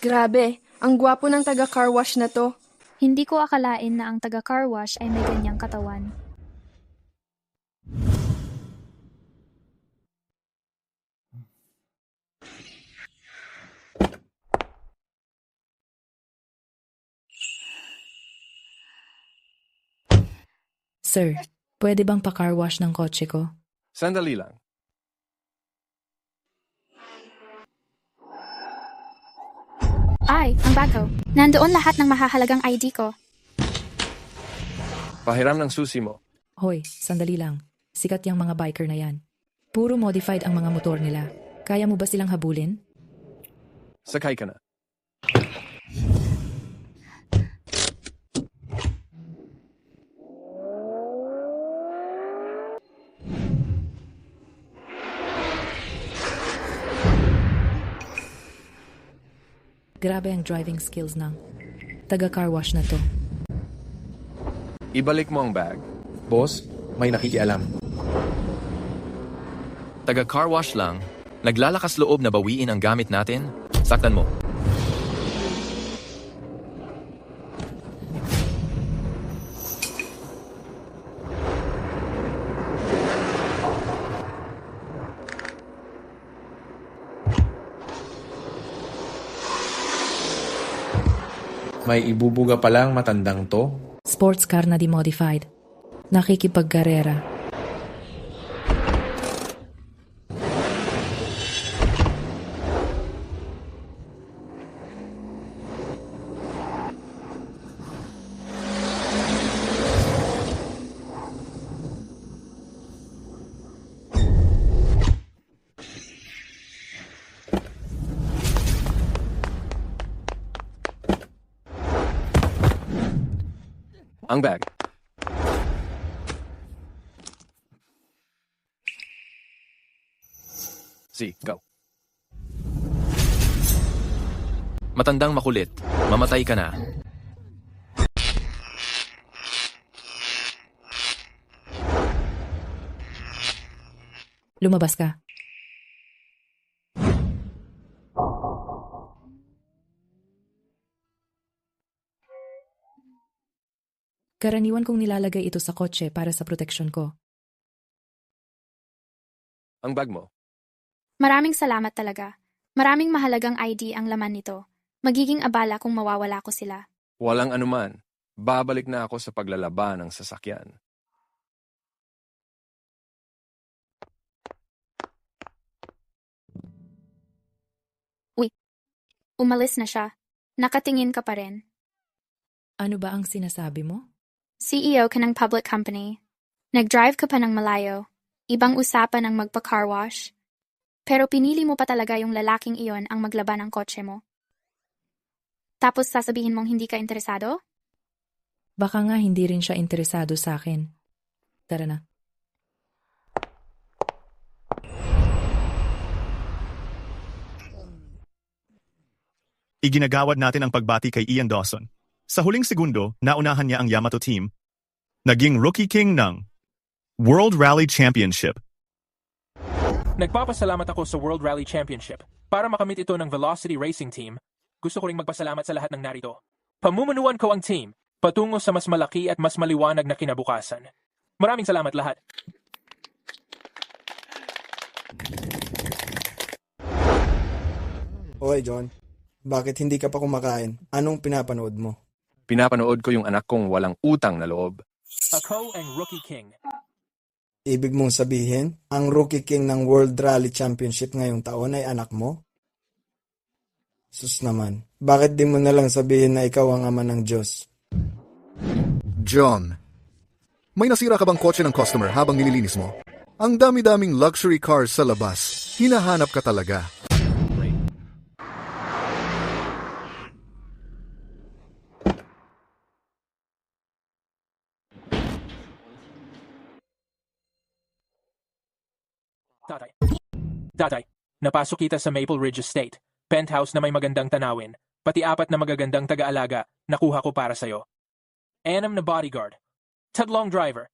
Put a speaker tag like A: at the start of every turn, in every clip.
A: Grabe, ang gwapo ng taga-car wash na to.
B: Hindi ko akalain na ang taga-car wash ay may ganyang katawan.
C: Sir, pwede bang pa-car wash ng kotse ko?
D: Sandali lang.
B: Ay, ang bag ko. Nandoon lahat ng mahahalagang ID ko.
D: Pahiram ng susi mo.
C: Hoy, sandali lang. Sikat yung mga biker na yan. Puro modified ang mga motor nila. Kaya mo ba silang habulin?
D: Sakay ka na.
C: Grabe ang driving skills ng taga-car wash na to.
D: Ibalik mo ang bag.
E: Boss, may nakikialam.
F: Taga-car wash lang, naglalakas loob na bawiin ang gamit natin, saktan mo.
E: May ibubuga palang matandang to.
C: Sports car na di-modified. Nakikipagkarera.
D: Ang bag. Go.
F: Matandang makulit, mamatay ka na.
C: Lumabas ka. Karaniwan kong nilalagay ito sa kotse para sa proteksyon ko.
D: Ang bag mo.
B: Maraming salamat talaga. Maraming mahalagang ID ang laman nito. Magiging abala kung mawawala ko sila.
D: Walang anuman. Babalik na ako sa paglalaban ng sasakyan.
B: Umalis na siya. Nakatingin ka pa rin.
C: Ano ba ang sinasabi mo?
B: CEO ka ng public company. Nag-drive ka pa ng malayo. Ibang usapan ang magpa-car wash. Pero pinili mo pa talaga yung lalaking iyon ang maglaban ng kotse mo. Tapos sasabihin mong hindi ka interesado?
C: Baka nga hindi rin siya interesado sa akin. Tara na.
G: Iginagawad natin ang pagbati kay Ian Dawson. Sa huling segundo, naunahan niya ang Yamato team. Naging Rookie King ng World Rally Championship.
H: Nagpapasalamat ako sa World Rally Championship. Para makamit ito ng Velocity Racing Team, gusto ko ring magpasalamat sa lahat ng narito. Pamumunuan ko ang team, patungo sa mas malaki at mas maliwanag na kinabukasan. Maraming salamat lahat.
I: Oy, John. Bakit hindi ka pa kumakain? Anong pinapanood mo?
D: Pinapanood ko yung anak kong walang utang na loob.
H: Ako ang Rookie King.
I: Ibig mong sabihin, ang Rookie King ng World Rally Championship ngayong taon ay anak mo? Sus naman, bakit di mo nalang sabihin na ikaw ang ama ng Diyos?
J: John, may nasira ka bang kotse ng customer habang nililinis mo? Ang dami-daming luxury cars sa labas. Hinahanap ka talaga.
H: Tatay, napasok kita sa Maple Ridge Estate. Penthouse na may magandang tanawin. Pati 4 na magagandang taga-alaga, nakuha ko para sa'yo. 6 na bodyguard. 3 driver.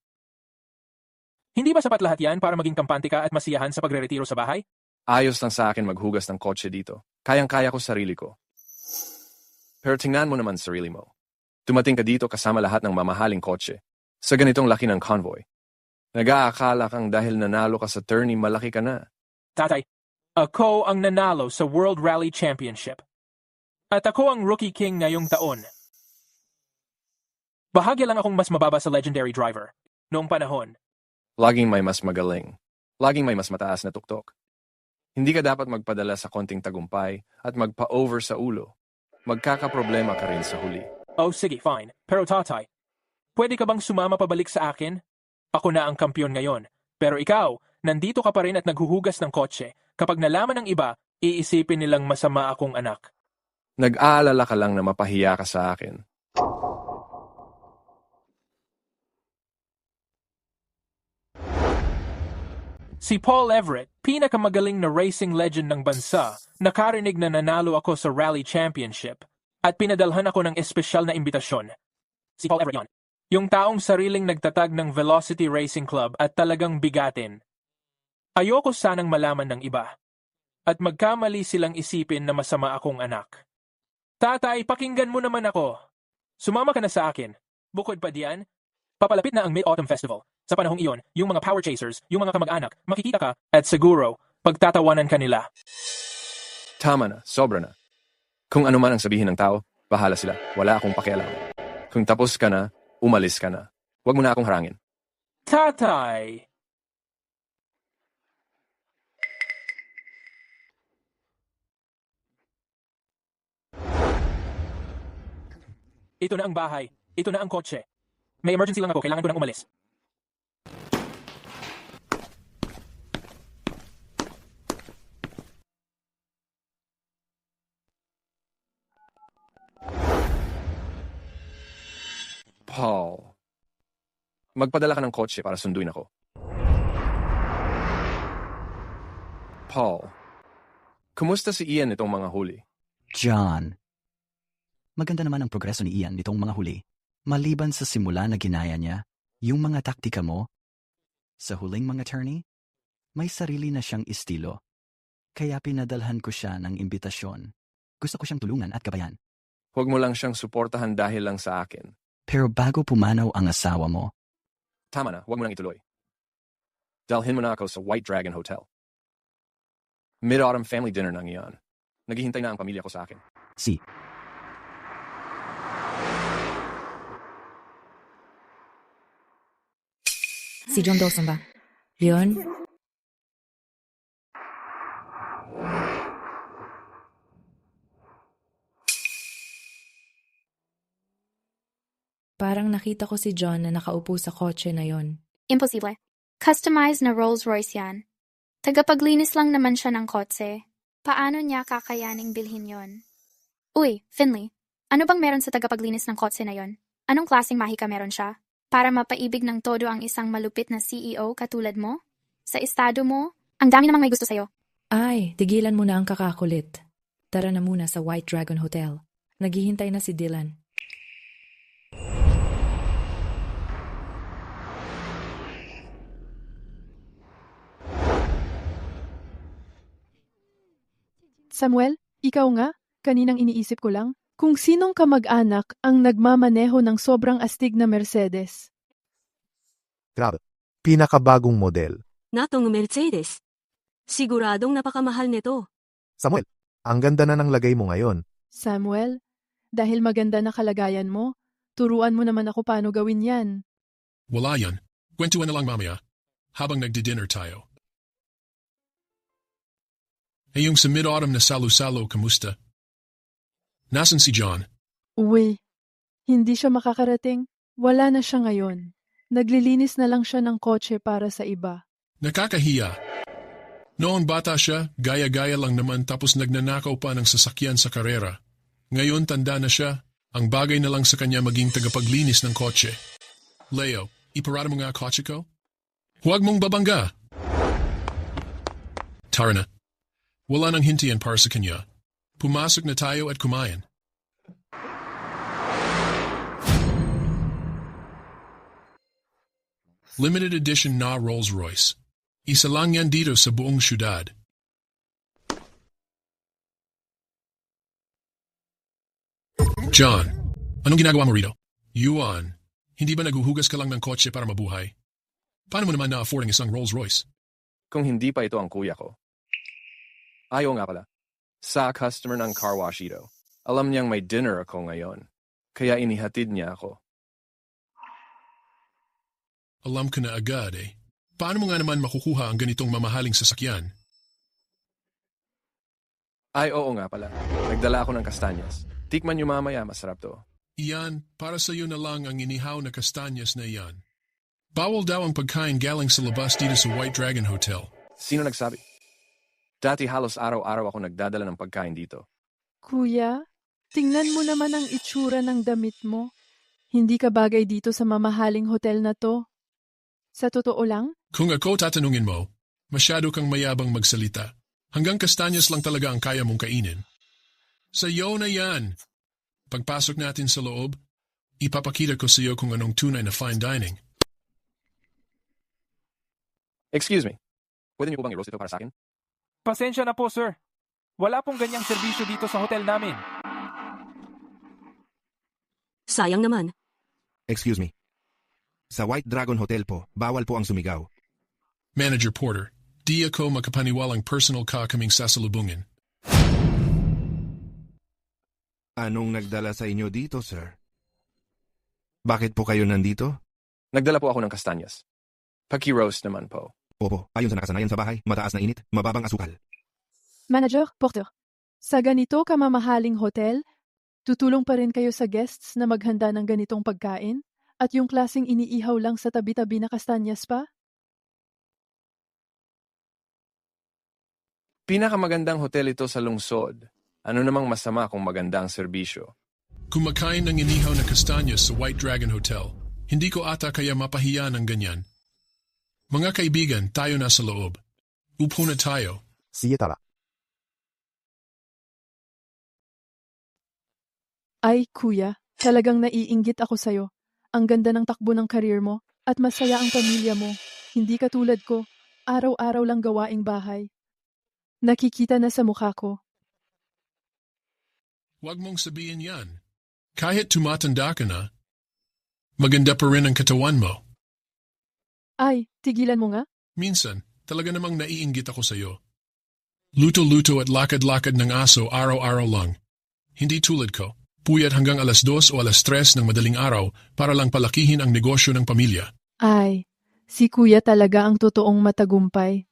H: Hindi ba sapat lahat yan para maging kampante ka at masiyahan sa pagre-retiro sa bahay?
D: Ayos lang sa akin maghugas ng kotse dito. Kayang-kaya ko sarili ko. Pero tingnan mo naman sarili mo. Dumating ka dito kasama lahat ng mamahaling kotse. Sa ganitong laki ng convoy. Nag-aakala kang dahil nanalo ka sa tourney malaki ka na.
H: Tatay, ako ang nanalo sa World Rally Championship. At ako ang Rookie King ngayong taon. Bahagya lang akong mas mababa sa legendary driver. Noong panahon.
D: Laging may mas magaling. Laging may mas mataas na tuktok. Hindi ka dapat magpadala sa konting tagumpay at magpa-over sa ulo. Magkakaproblema ka rin sa huli.
H: Oh sige, fine. Pero tatay, pwede ka bang sumama pabalik sa akin? Ako na ang kampiyon ngayon. Pero ikaw, nandito ka pa rin at naghuhugas ng kotse. Kapag nalaman ng iba, iisipin nilang masama akong anak.
D: Nag-aalala ka lang na mapahiya ka sa akin.
H: Si Paul Everett, pinakamagaling na racing legend ng bansa, nakarinig na nanalo ako sa Rally Championship at pinadalhan ako ng espesyal na imbitasyon. Si Paul Everett yon. Yung taong sariling nagtatag ng Velocity Racing Club at talagang bigatin. Ayoko sanang malaman ng iba. At magkamali silang isipin na masama akong anak. Tatay, pakinggan mo naman ako. Sumama ka na sa akin. Bukod pa diyan, papalapit na ang Mid-Autumn Festival. Sa panahong iyon, yung mga power chasers, yung mga kamag-anak, makikita ka at siguro, pagtatawanan ka nila.
D: Tama na, sobra na. Kung ano man ang sabihin ng tao, bahala sila. Wala akong pakialam. Kung tapos ka na, umalis ka na. Huwag mo na akong harangin.
H: Tatay! Ito na ang bahay. Ito na ang kotse. May emergency lang ako. Kailangan ko nang umalis.
D: Paul. Magpadala ka ng kotse para sunduin ako. Paul. Kumusta si Ian itong mga huli?
K: John. Maganda naman ang progreso ni Ian nitong mga huli. Maliban sa simula na ginaya niya, yung mga taktika mo, sa huling mga tourney, may sarili na siyang estilo. Kaya pinadalhan ko siya ng imbitasyon. Gusto ko siyang tulungan at gabayan.
D: Huwag mo lang siyang suportahan dahil lang sa akin.
K: Pero bago pumanaw ang asawa mo,
D: Tama na, huwag mo nang ituloy. Dalhin mo na ako sa White Dragon Hotel. Mid-autumn family dinner nang iyan. Naghihintay na ang pamilya ko sa akin.
K: si
C: John Dawson ba? Yun? Parang nakita ko si John na nakaupo sa kotse na yon.
B: Imposible. Customized na Rolls-Royce yan. Tagapaglinis lang naman siya ng kotse. Paano niya kakayaning bilhin yon? Uy, Finley, ano bang meron sa tagapaglinis ng kotse na yon? Anong klaseng mahika meron siya? Para mapaibig ng todo ang isang malupit na CEO katulad mo? Sa estado mo, ang dami namang may gusto sa'yo.
C: Ay, tigilan mo na ang kakakulit. Tara na muna sa White Dragon Hotel. Naghihintay na si Dylan.
A: Samuel, ikaw nga, kaninang iniisip ko lang, kung sinong kamag-anak ang nagmamaneho ng sobrang astig na Mercedes.
J: Grabe. Pinakabagong model.
L: Natong Mercedes. Siguradong napakamahal nito.
J: Samuel, ang ganda na ng lagay mo ngayon.
A: Samuel, dahil maganda na kalagayan mo, turuan mo naman ako paano gawin yan.
M: Wala yan. Kwentuhan na lang mamaya. Habang nagdi-dinner tayo. Eh yung sa mid-autumn na salo-salo, kamusta? Nasaan si John?
A: Uwi, hindi siya makakarating. Wala na siya ngayon. Naglilinis na lang siya ng kotse para sa iba.
M: Nakakahiya. Noon bata siya, gaya-gaya lang naman tapos nagnanakaw pa ng sasakyan sa karera. Ngayon tanda na siya, ang bagay na lang sa kanya maging tagapaglinis ng kotse. Leo, iparada mo nga kotse ko? Huwag mong babangga! Tara na. Wala nang hintian para sa kanya. Pumasok na tayo at kumain. Limited edition na Rolls-Royce. Isa lang yan dito sa buong syudad. John, anong ginagawa mo rito? Yuan, hindi ba naguhugas ka lang ng kotse para mabuhay? Paano mo naman na-afford ang isang Rolls Royce?
D: Kung hindi pa ito ang kuya ko. Ayaw nga pala. Sa customer ng car wash ito. Alam niyang may dinner ako ngayon. Kaya inihatid niya ako.
M: Alam ko na agad eh. Paano mo nga naman makukuha ang ganitong mamahaling sasakyan?
D: Ay, oo nga pala. Nagdala ako ng kastanyas. Tikman niyo mamaya, masarap to.
M: Iyan, para sa iyo na lang ang inihaw na kastanyas na iyan. Bawal daw ang pagkain galing sa labas dito sa White Dragon Hotel.
D: Sino nagsabi? Dati halos araw-araw ako nagdadala ng pagkain dito.
A: Kuya, tingnan mo naman ang itsura ng damit mo. Hindi ka bagay dito sa mamahaling hotel na to. Sa totoo lang?
M: Kung ako tatanungin mo, masyado kang mayabang magsalita. Hanggang kastanyas lang talaga ang kaya mong kainin. Sa iyo na yan! Pagpasok natin sa loob, ipapakita ko sa iyo kung anong tunay na fine dining.
D: Excuse me. Pwede niyo po bang i-roast ito para sa akin?
H: Pasensya na po, sir. Wala pong ganyang serbisyo dito sa hotel namin.
L: Sayang naman.
N: Excuse me. Sa White Dragon Hotel po, bawal po ang sumigaw.
M: Manager Porter, di ako makapaniwalang personal ka kaming sasalubungin.
N: Anong nagdala sa inyo dito, sir? Bakit po kayo nandito?
D: Nagdala po ako ng kastanyas. Paki-roast naman po.
N: Opo, ayon sa nakasanayan sa bahay, mataas na init, mababang asukal.
A: Manager, Porter, sa ganito kamamahaling hotel, tutulong pa rin kayo sa guests na maghanda ng ganitong pagkain? At yung klaseng iniihaw lang sa tabi-tabi na kastanyas pa?
D: Pinakamagandang hotel ito sa lungsod. Ano namang masama kung maganda ang serbisyo?
M: Kumakain ng inihaw na kastanyas sa White Dragon Hotel. Hindi ko ata kaya mapahiya ng ganyan. Mga kaibigan, tayo na sa loob. Upo na tayo.
J: Sige tara.
A: Ay, kuya, talagang naiinggit ako sa'yo. Ang ganda ng takbo ng career mo at masaya ang pamilya mo. Hindi katulad ko, araw-araw lang gawaing bahay. Nakikita na sa mukha ko.
M: Huwag mong sabihin yan. Kahit tumatanda ka na, maganda pa rin ang katawan mo.
A: Ay, tigilan mo nga?
M: Minsan, talaga namang naiinggit ako sa'yo. Luto-luto at lakad-lakad ng aso araw-araw lang. Hindi tulad ko, puyat hanggang alas 2 o alas 3 ng madaling araw para lang palakihin ang negosyo ng pamilya.
A: Ay, si kuya talaga ang totoong matagumpay.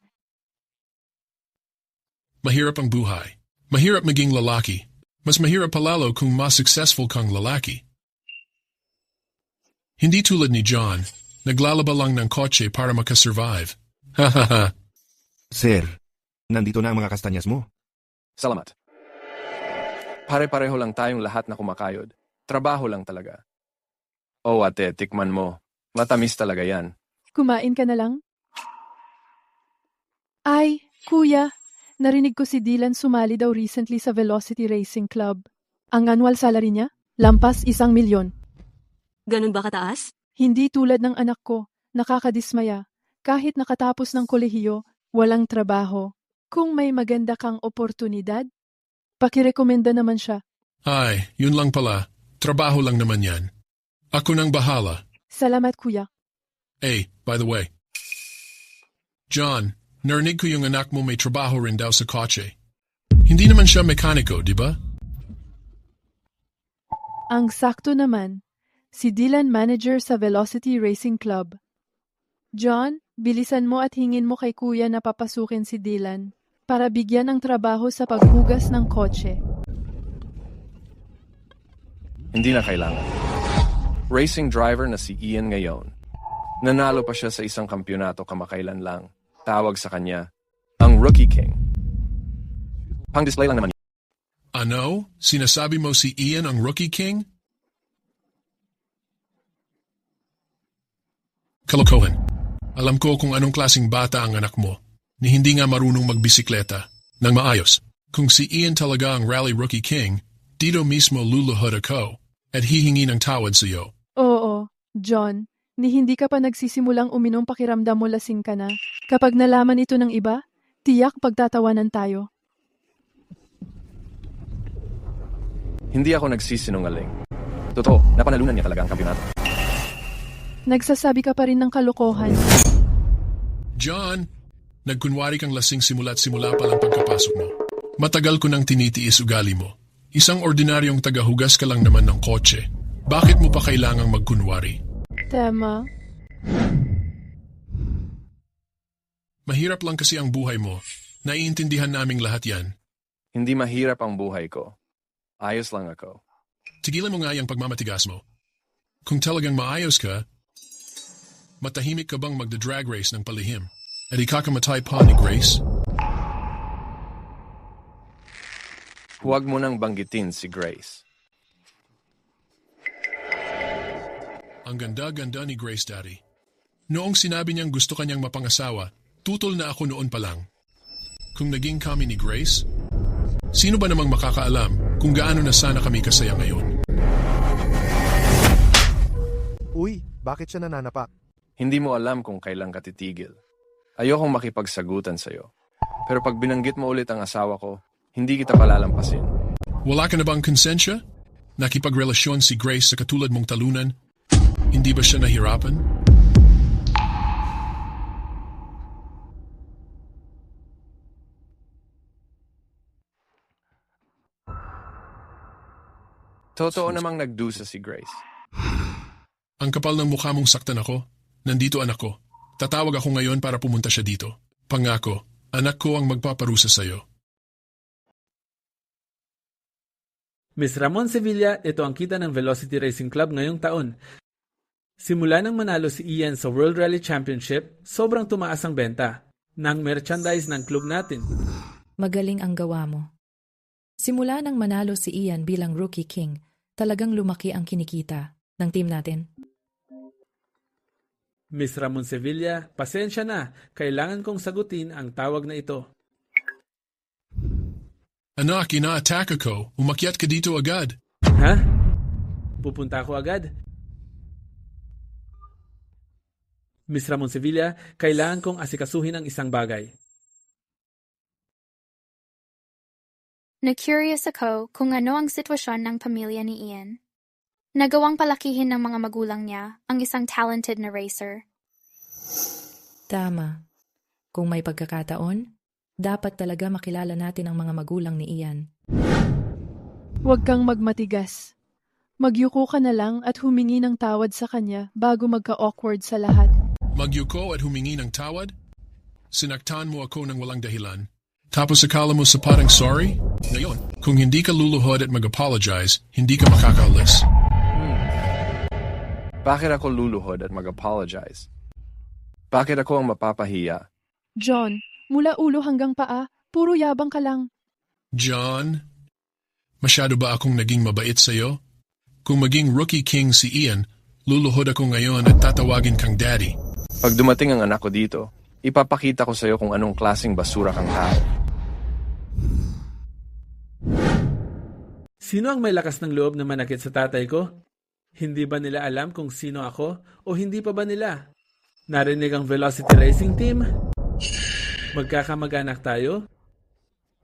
M: Mahirap ang buhay. Mahirap maging lalaki. Mas mahirap palalo kung mas successful kang lalaki. Hindi tulad ni John, naglalaba lang ng kotse para makasurvive. Hahaha.
N: Sir, nandito na ang mga kastanyas mo.
D: Salamat. Pare-pareho lang tayong lahat na kumakayod. Trabaho lang talaga. Oh, ate, tikman mo. Matamis talaga yan.
A: Kumain ka na lang? Ay, kuya, narinig ko si Dylan sumali daw recently sa Velocity Racing Club. Ang annual salary niya? Lampas 1 milyon.
L: Ganun ba kataas?
A: Hindi tulad ng anak ko, nakakadismaya. Kahit nakatapos ng kolehiyo, walang trabaho. Kung may maganda kang oportunidad, pakirekomenda naman siya.
M: Ay, yun lang pala. Trabaho lang naman yan. Ako nang bahala.
A: Salamat, kuya.
M: Hey, by the way. John, narinig ko yung anak mo may trabaho rin daw sa kotse. Hindi naman siya mekaniko, di ba?
A: Ang sakto naman, si Dylan manager sa Velocity Racing Club. John, bilisan mo at hingin mo kay kuya na papasukin si Dylan para bigyan ng trabaho sa paghugas ng kotse.
D: Hindi na kailangan. Racing driver na si Ian ngayon. Nanalo pa siya sa isang kampyonato kamakailan lang. Tawag sa kanya, ang Rookie King. Pang-display lang naman.
M: Ano? Sinasabi mo si Ian ang Rookie King? Kalokohan. Alam ko kung anong klaseng bata ang anak mo, ni hindi nga marunong magbisikleta ng maayos. Kung si Ian talaga ang Rally Rookie King, dito mismo luluhod ako at hihingi ng tawad sa iyo.
A: Oo, John, ni hindi ka pa nagsisimulang uminom pakiramdam mo lasing ka na. Kapag nalaman ito ng iba, tiyak pagtatawanan tayo.
D: Hindi ako nagsisinungaling. Totoo, napanalunan niya talaga ang kampyonato.
A: Nagsasabi ka pa rin ng kalokohan.
M: John, nagkunwari kang lasing simula't simula pa lang pagkapasok mo. Matagal ko nang tinitiis ugali mo. Isang ordinaryong tagahugas ka lang naman ng kotse. Bakit mo pa kailangang magkunwari?
A: Tema.
M: Mahirap lang kasi ang buhay mo. Naiintindihan naming lahat yan.
D: Hindi mahirap ang buhay ko. Ayos lang ako.
M: Tigilan mo nga yung pagmamatigas mo. Kung talagang maayos ka, matahimik ka bang magda-drag race ng palihim? At ikakamatay pa ni Grace?
D: Huwag mo nang banggitin si Grace.
M: Ang ganda-ganda ni Grace, Daddy. Noong sinabi niyang gusto kanyang mapangasawa, tutol na ako noon pa lang. Kung naging kami ni Grace, sino ba namang makakaalam kung gaano na sana kami kasaya ngayon?
J: Uy, bakit siya nananapak?
D: Hindi mo alam kung kailan ka titigil. Ayokong makipagsagutan sa'yo. Pero pag binanggit mo ulit ang asawa ko, hindi kita palalampasin.
M: Wala ka na bang konsensya? Nakipagrelasyon si Grace sa katulad mong talunan? Hindi ba siya nahirapan?
D: Totoo namang nagdusa si Grace.
M: Ang kapal ng mukha mong saktan ako. Nandito anak ko. Tatawag ako ngayon para pumunta siya dito. Pangako, anak ko ang magpaparusa sa'yo.
O: Miss Ramon Sevilla, ito ang kita ng Velocity Racing Club ngayong taon. Simula nang manalo si Ian sa World Rally Championship, sobrang tumaas ang benta ng merchandise ng club natin.
C: Magaling ang gawa mo. Simula nang manalo si Ian bilang Rookie King, talagang lumaki ang kinikita ng team natin.
O: Miss Ramon Sevilla, pasensya na. Kailangan kong sagutin ang tawag na ito.
M: Anak, ina-attack ako. Umakyat ka dito agad.
O: Ha? Pupunta ako agad? Miss Ramon Sevilla, kailangan kong asikasuhin ang isang bagay.
B: Na-curious ako kung ano ang sitwasyon ng pamilya ni Ian. Nagawang palakihin ng mga magulang niya ang isang talented na racer.
C: Tama. Kung may pagkakataon, dapat talaga makilala natin ang mga magulang ni Ian.
A: Huwag kang magmatigas. Magyuko ka na lang at humingi ng tawad sa kanya bago magka-awkward sa lahat.
M: Magyuko at humingi ng tawad? Sinaktan mo ako ng walang dahilan. Tapos akala mo sa parang sorry? Ngayon, kung hindi ka luluhod at mag-apologize, hindi ka makakaalis.
D: Bakit ako luluhod at mag-apologize? Bakit ako ang mapapahiya?
A: John, mula ulo hanggang paa, puro yabang ka lang.
M: John, masyado ba akong naging mabait sa'yo? Kung maging Rookie King si Ian, luluhod ako ngayon at tatawagin kang Daddy.
D: Pag dumating ang anak ko dito, ipapakita ko sa'yo kung anong klaseng basura kang tao.
O: Sino ang may lakas ng loob na manakit sa tatay ko? Hindi ba nila alam kung sino ako o hindi pa ba nila? Narinig ang Velocity Racing Team? Magkakamag-anak tayo?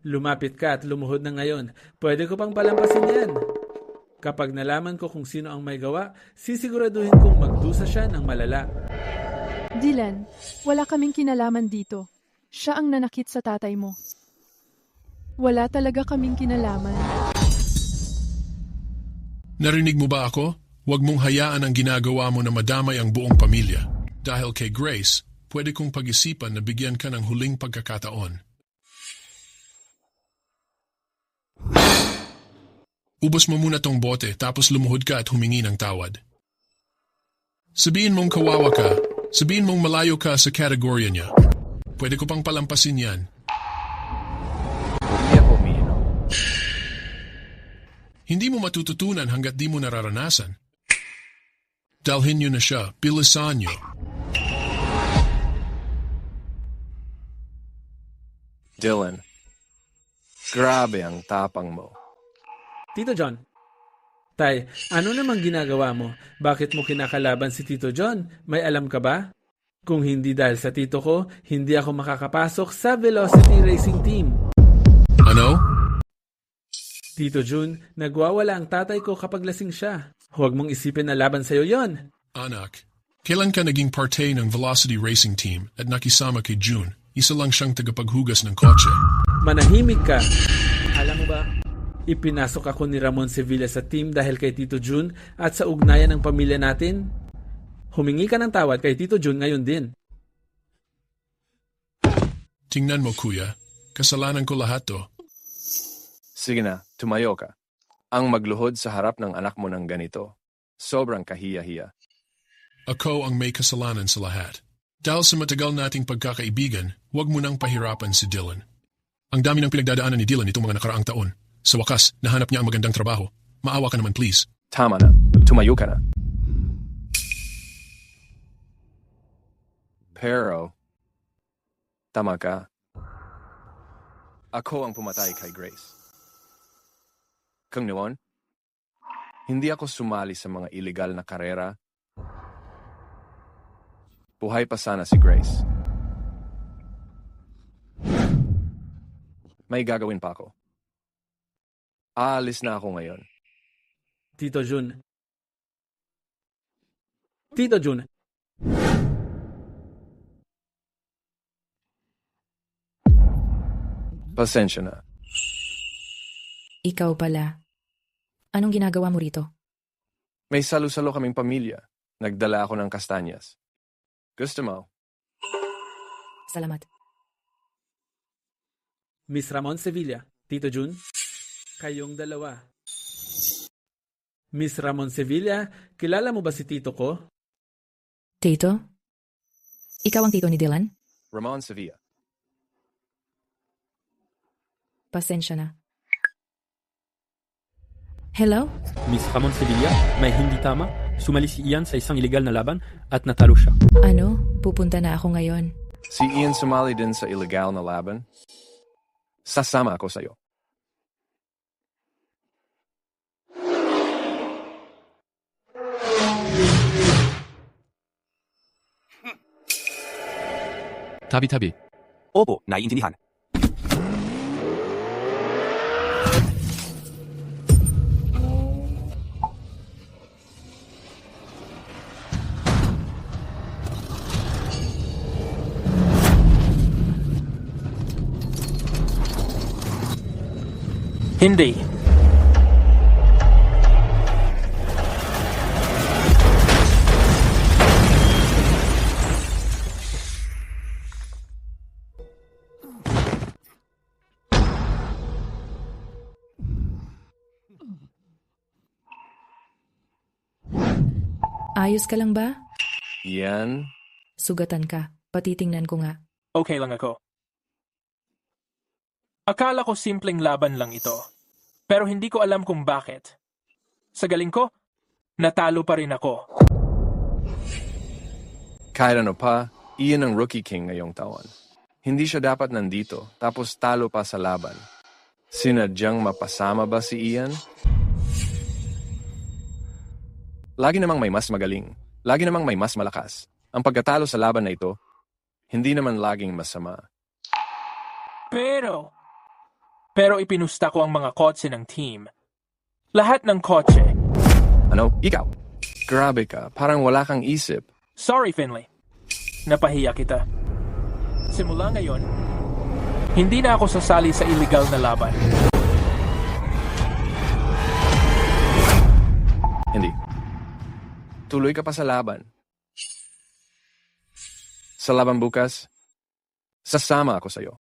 O: Lumapit ka at lumuhod na ngayon. Pwede ko pang palampasin yan. Kapag nalaman ko kung sino ang may gawa, sisiguraduhin kong magdusa siya ng malala.
A: Dylan, wala kaming kinalaman dito. Siya ang nanakit sa tatay mo. Wala talaga kaming kinalaman.
M: Narinig mo ba ako? Huwag mong hayaan ang ginagawa mo na madamay ang buong pamilya. Dahil kay Grace, pwede kong pag-isipan na bigyan ka ng huling pagkakataon. Ubos mo muna tong bote tapos lumuhod ka at humingi ng tawad. Sabihin mong kawawa ka. Sabihin mong malayo ka sa kategorya niya. Pwede ko pang palampasin yan.
D: Hindi ako umiinom.
M: Hindi mo matututunan hanggat di mo nararanasan. Dalhin niyo na siya. Bilisan niyo.
D: Dylan, grabe ang tapang mo.
O: Tito John. Tay, ano namang ginagawa mo? Bakit mo kinakalaban si Tito John? May alam ka ba? Kung hindi dahil sa tito ko, hindi ako makakapasok sa Velocity Racing Team.
M: Ano?
O: Tito Jun, nagwawala ang tatay ko kapag lasing siya. Huwag mong isipin na laban sa'yo yon.
M: Anak, kailan ka naging parte ng Velocity Racing Team at nakisama kay June? Isa lang siyang tagapaghugas ng kotse.
O: Manahimik ka. Alam mo ba, ipinasok ako ni Ramon Sevilla sa team dahil kay Tito Jun at sa ugnayan ng pamilya natin. Humingi ka ng tawad kay Tito Jun ngayon din.
M: Tingnan mo, kuya. Kasalanan ko lahat to.
D: Sige na, tumayo ka. Ang magluhod sa harap ng anak mo ng ganito, sobrang kahiya-hiya.
M: Ako ang may kasalanan sa lahat. Dahil sa matagal nating pagkakaibigan, huwag mo nang pahirapan si Dylan. Ang dami ng pinagdadaanan ni Dylan itong mga nakaraang taon. Sa wakas, nahanap niya ang magandang trabaho. Maawa ka naman, please.
D: Tama na. Tumayo ka na. Pero, tama ka. Ako ang pumatay kay Grace. Kung noon, hindi ako sumali sa mga illegal na karera. Buhay pa sana si Grace. May gagawin pa ako. Aalis na ako ngayon.
O: Tito Jun. Tito Jun.
D: Pasensya na.
C: Ikaw pala. Anong ginagawa mo rito?
D: May salo-salo kaming pamilya. Nagdala ako ng kastanyas. Gusto mo?
C: Salamat.
O: Miss Ramon Sevilla, Tito Jun, kayong dalawa. Miss Ramon Sevilla, kilala mo ba si tito ko?
C: Tito? Ikaw ang tito ni Dylan?
D: Ramon Sevilla.
C: Pasensya na. Hello?
P: Miss Ramon Sevilla, may hindi tama. Sumali si Ian sa isang illegal na laban at natalo siya.
C: Ano? Pupunta na ako ngayon.
D: Si Ian sumali din sa illegal na laban? Sasama ako sa'yo.
F: Tabi-tabi.
Q: Opo, naiintindihan.
H: Hindi.
C: Ayos ka lang ba?
D: Ian?
C: Sugatan ka. Patitingnan ko nga.
H: Okay lang ako. Akala ko simpleng laban lang ito. Pero hindi ko alam kung bakit. Sa galing ko, natalo pa rin ako.
D: Kahit ano pa, Ian ang Rookie King ngayong taon. Hindi siya dapat nandito, tapos talo pa sa laban. Sinadyang mapasama ba si Ian? Lagi namang may mas magaling. Lagi namang may mas malakas. Ang pagkatalo sa laban na ito, hindi naman laging masama.
H: Pero ipinusta ko ang mga kotse ng team. Lahat ng kotse.
D: Ano? Ikaw? Grabe ka. Parang wala kang isip.
H: Sorry, Finley. Napahiya kita. Simula ngayon, hindi na ako sasali sa illegal na laban.
D: Hindi. Tuloy ka pa sa laban. Sa laban bukas, sasama ako sa'yo.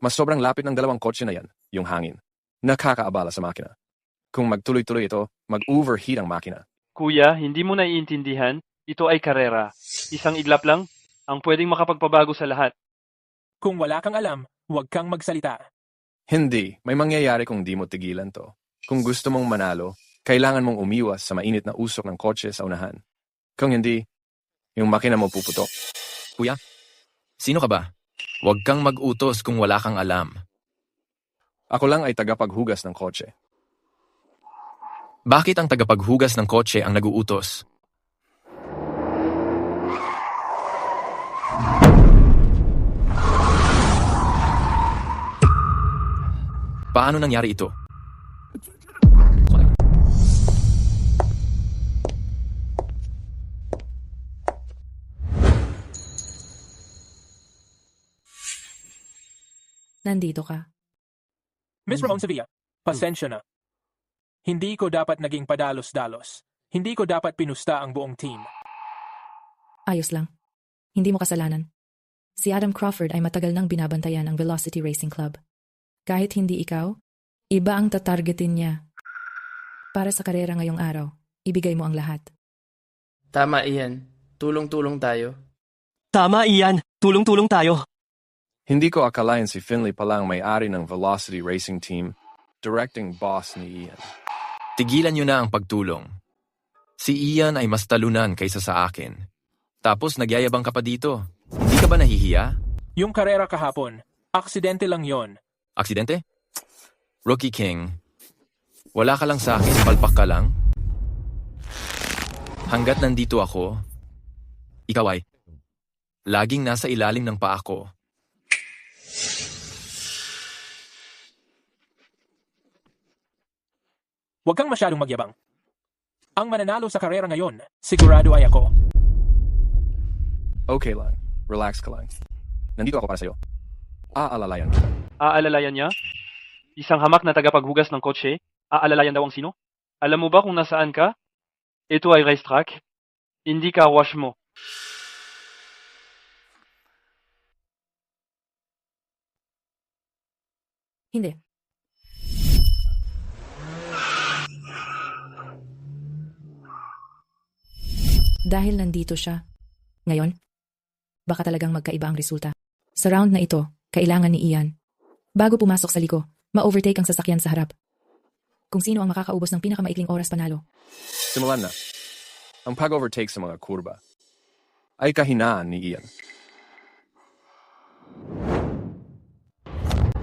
D: Mas sobrang lapit ng dalawang kotse na yan, yung hangin. Nakakaabala sa makina. Kung magtuloy-tuloy ito, mag-overheat ang makina.
P: Kuya, hindi mo naiintindihan. Ito ay karera. Isang iglap lang ang pwedeng makapagpabago sa lahat.
H: Kung wala kang alam, huwag kang magsalita.
D: Hindi. May mangyayari kung di mo tigilan to. Kung gusto mong manalo, kailangan mong umiwas sa mainit na usok ng kotse sa unahan. Kung hindi, yung makina mo puputok.
F: Kuya, sino ka ba? Huwag kang mag-utos kung wala kang alam.
D: Ako lang ay tagapaghugas ng kotse.
F: Bakit ang tagapaghugas ng kotse ang naguutos? Paano nangyari ito?
C: Nandito ka.
H: Miss Ramon Sevilla, pasensya na. Hindi ko dapat naging padalos-dalos. Hindi ko dapat pinusta ang buong team.
C: Ayos lang. Hindi mo kasalanan. Si Adam Crawford ay matagal nang binabantayan ang Velocity Racing Club. Kahit hindi ikaw, iba ang tatargetin niya. Para sa karera ngayong araw, ibigay mo ang lahat.
R: Tama, Ian. Tulong-tulong tayo.
Q: Tama, Ian. Tulong-tulong tayo.
D: Hindi ko akalain si Finley palang may-ari ng Velocity Racing Team, directing boss ni Ian.
F: Tigilan niyo na ang pagtulong. Si Ian ay mas talunan kaysa sa akin. Tapos nagyayabang ka pa dito. Hindi ka ba nahihiya?
H: Yung karera kahapon, aksidente lang yon.
F: Aksidente? Rookie King, wala ka lang sa akin, palpak ka lang. Hanggat nandito ako, ikaw ay laging nasa ilalim ng paa ko.
H: Huwag kang masyadong magyabang. Ang mananalo sa karera ngayon, sigurado ay ako.
D: Okay lang. Relax ka lang. Nandito ako para sa'yo. Aalalayan kita.
P: Aalalayan niya? Isang hamak na tagapaghugas ng kotse? Aalalayan daw ang sino? Alam mo ba kung nasaan ka? Ito ay racetrack. Hindi car wash mo.
C: Hindi. Dahil nandito siya. Ngayon, baka talagang magkaiba ang resulta. Sa round na ito, kailangan ni Ian. Bago pumasok sa liko, ma-overtake ang sasakyan sa harap. Kung sino ang makakaubos ng pinakamaikling oras panalo.
D: Simulan na. Ang pag-overtake sa mga kurba ay kahinaan ni Ian.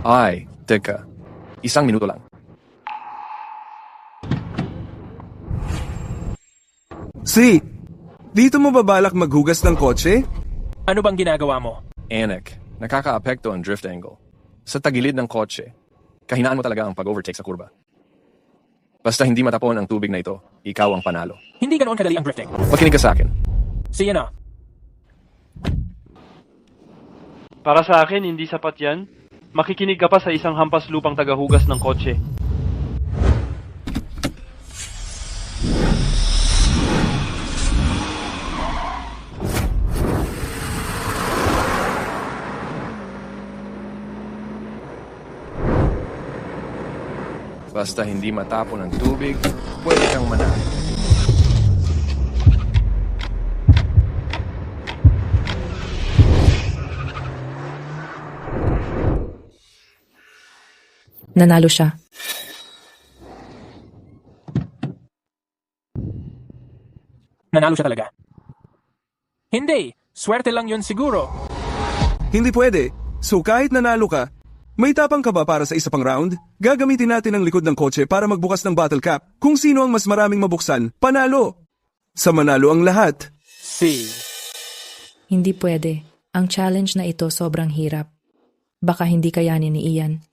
D: Ay, teka. 1 minuto lang.
N: Dito mo ba balak maghugas ng kotse?
H: Ano bang ginagawa mo?
D: Anak, nakaka-apekto ang drift angle. Sa tagilid ng kotse, kahinaan mo talaga ang pag-overtake sa kurba. Basta hindi matapon ang tubig na ito, ikaw ang panalo.
H: Hindi ganoon kadali ang drifting.
D: Makinig ka sa akin.
H: Sige na.
P: Para sa akin, hindi sapat yan. Makikinig ka pa sa isang hampas lupang tagahugas ng kotse.
D: Basta hindi matapon ang tubig, pwede kang manalo.
C: Nanalo siya.
H: Nanalo siya talaga. Hindi, swerte lang yun siguro.
S: Hindi pwede. So kahit nanalo ka, may tapang ka ba para sa isa pang round? Gagamitin natin ang likod ng kotse para magbukas ng bottle cap. Kung sino ang mas maraming mabuksan, panalo. Sa manalo ang lahat.
C: Hindi pwede. Ang challenge na ito sobrang hirap. Baka hindi kayanin ni Ian.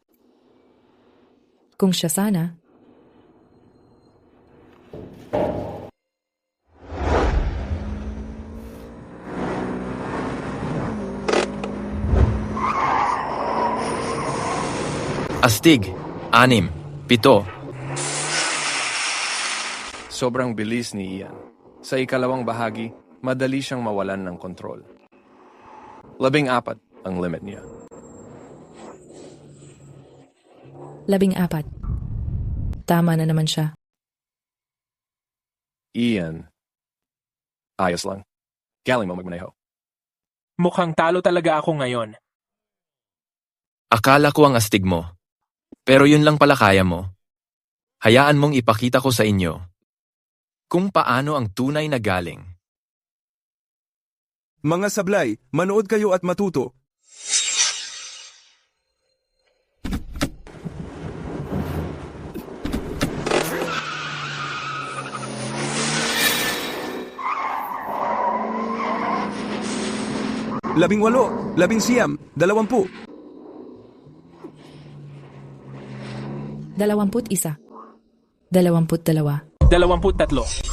C: Kung siya sana.
F: Astig, 6, 7.
D: Sobrang bilis ni Ian. Sa ikalawang bahagi, madali siyang mawalan ng kontrol. 14 ang limit niya.
C: 14. Tama na naman siya.
D: Ian, ayos lang. Galing mo magmaneho.
H: Mukhang talo talaga ako ngayon.
F: Akala ko ang astig mo. Pero yun lang pala kaya mo. Hayaan mong ipakita ko sa inyo kung paano ang tunay na galing.
S: Mga sablay, manood kayo at matuto. 18, 19, 20.
C: 21, 22.
H: 23.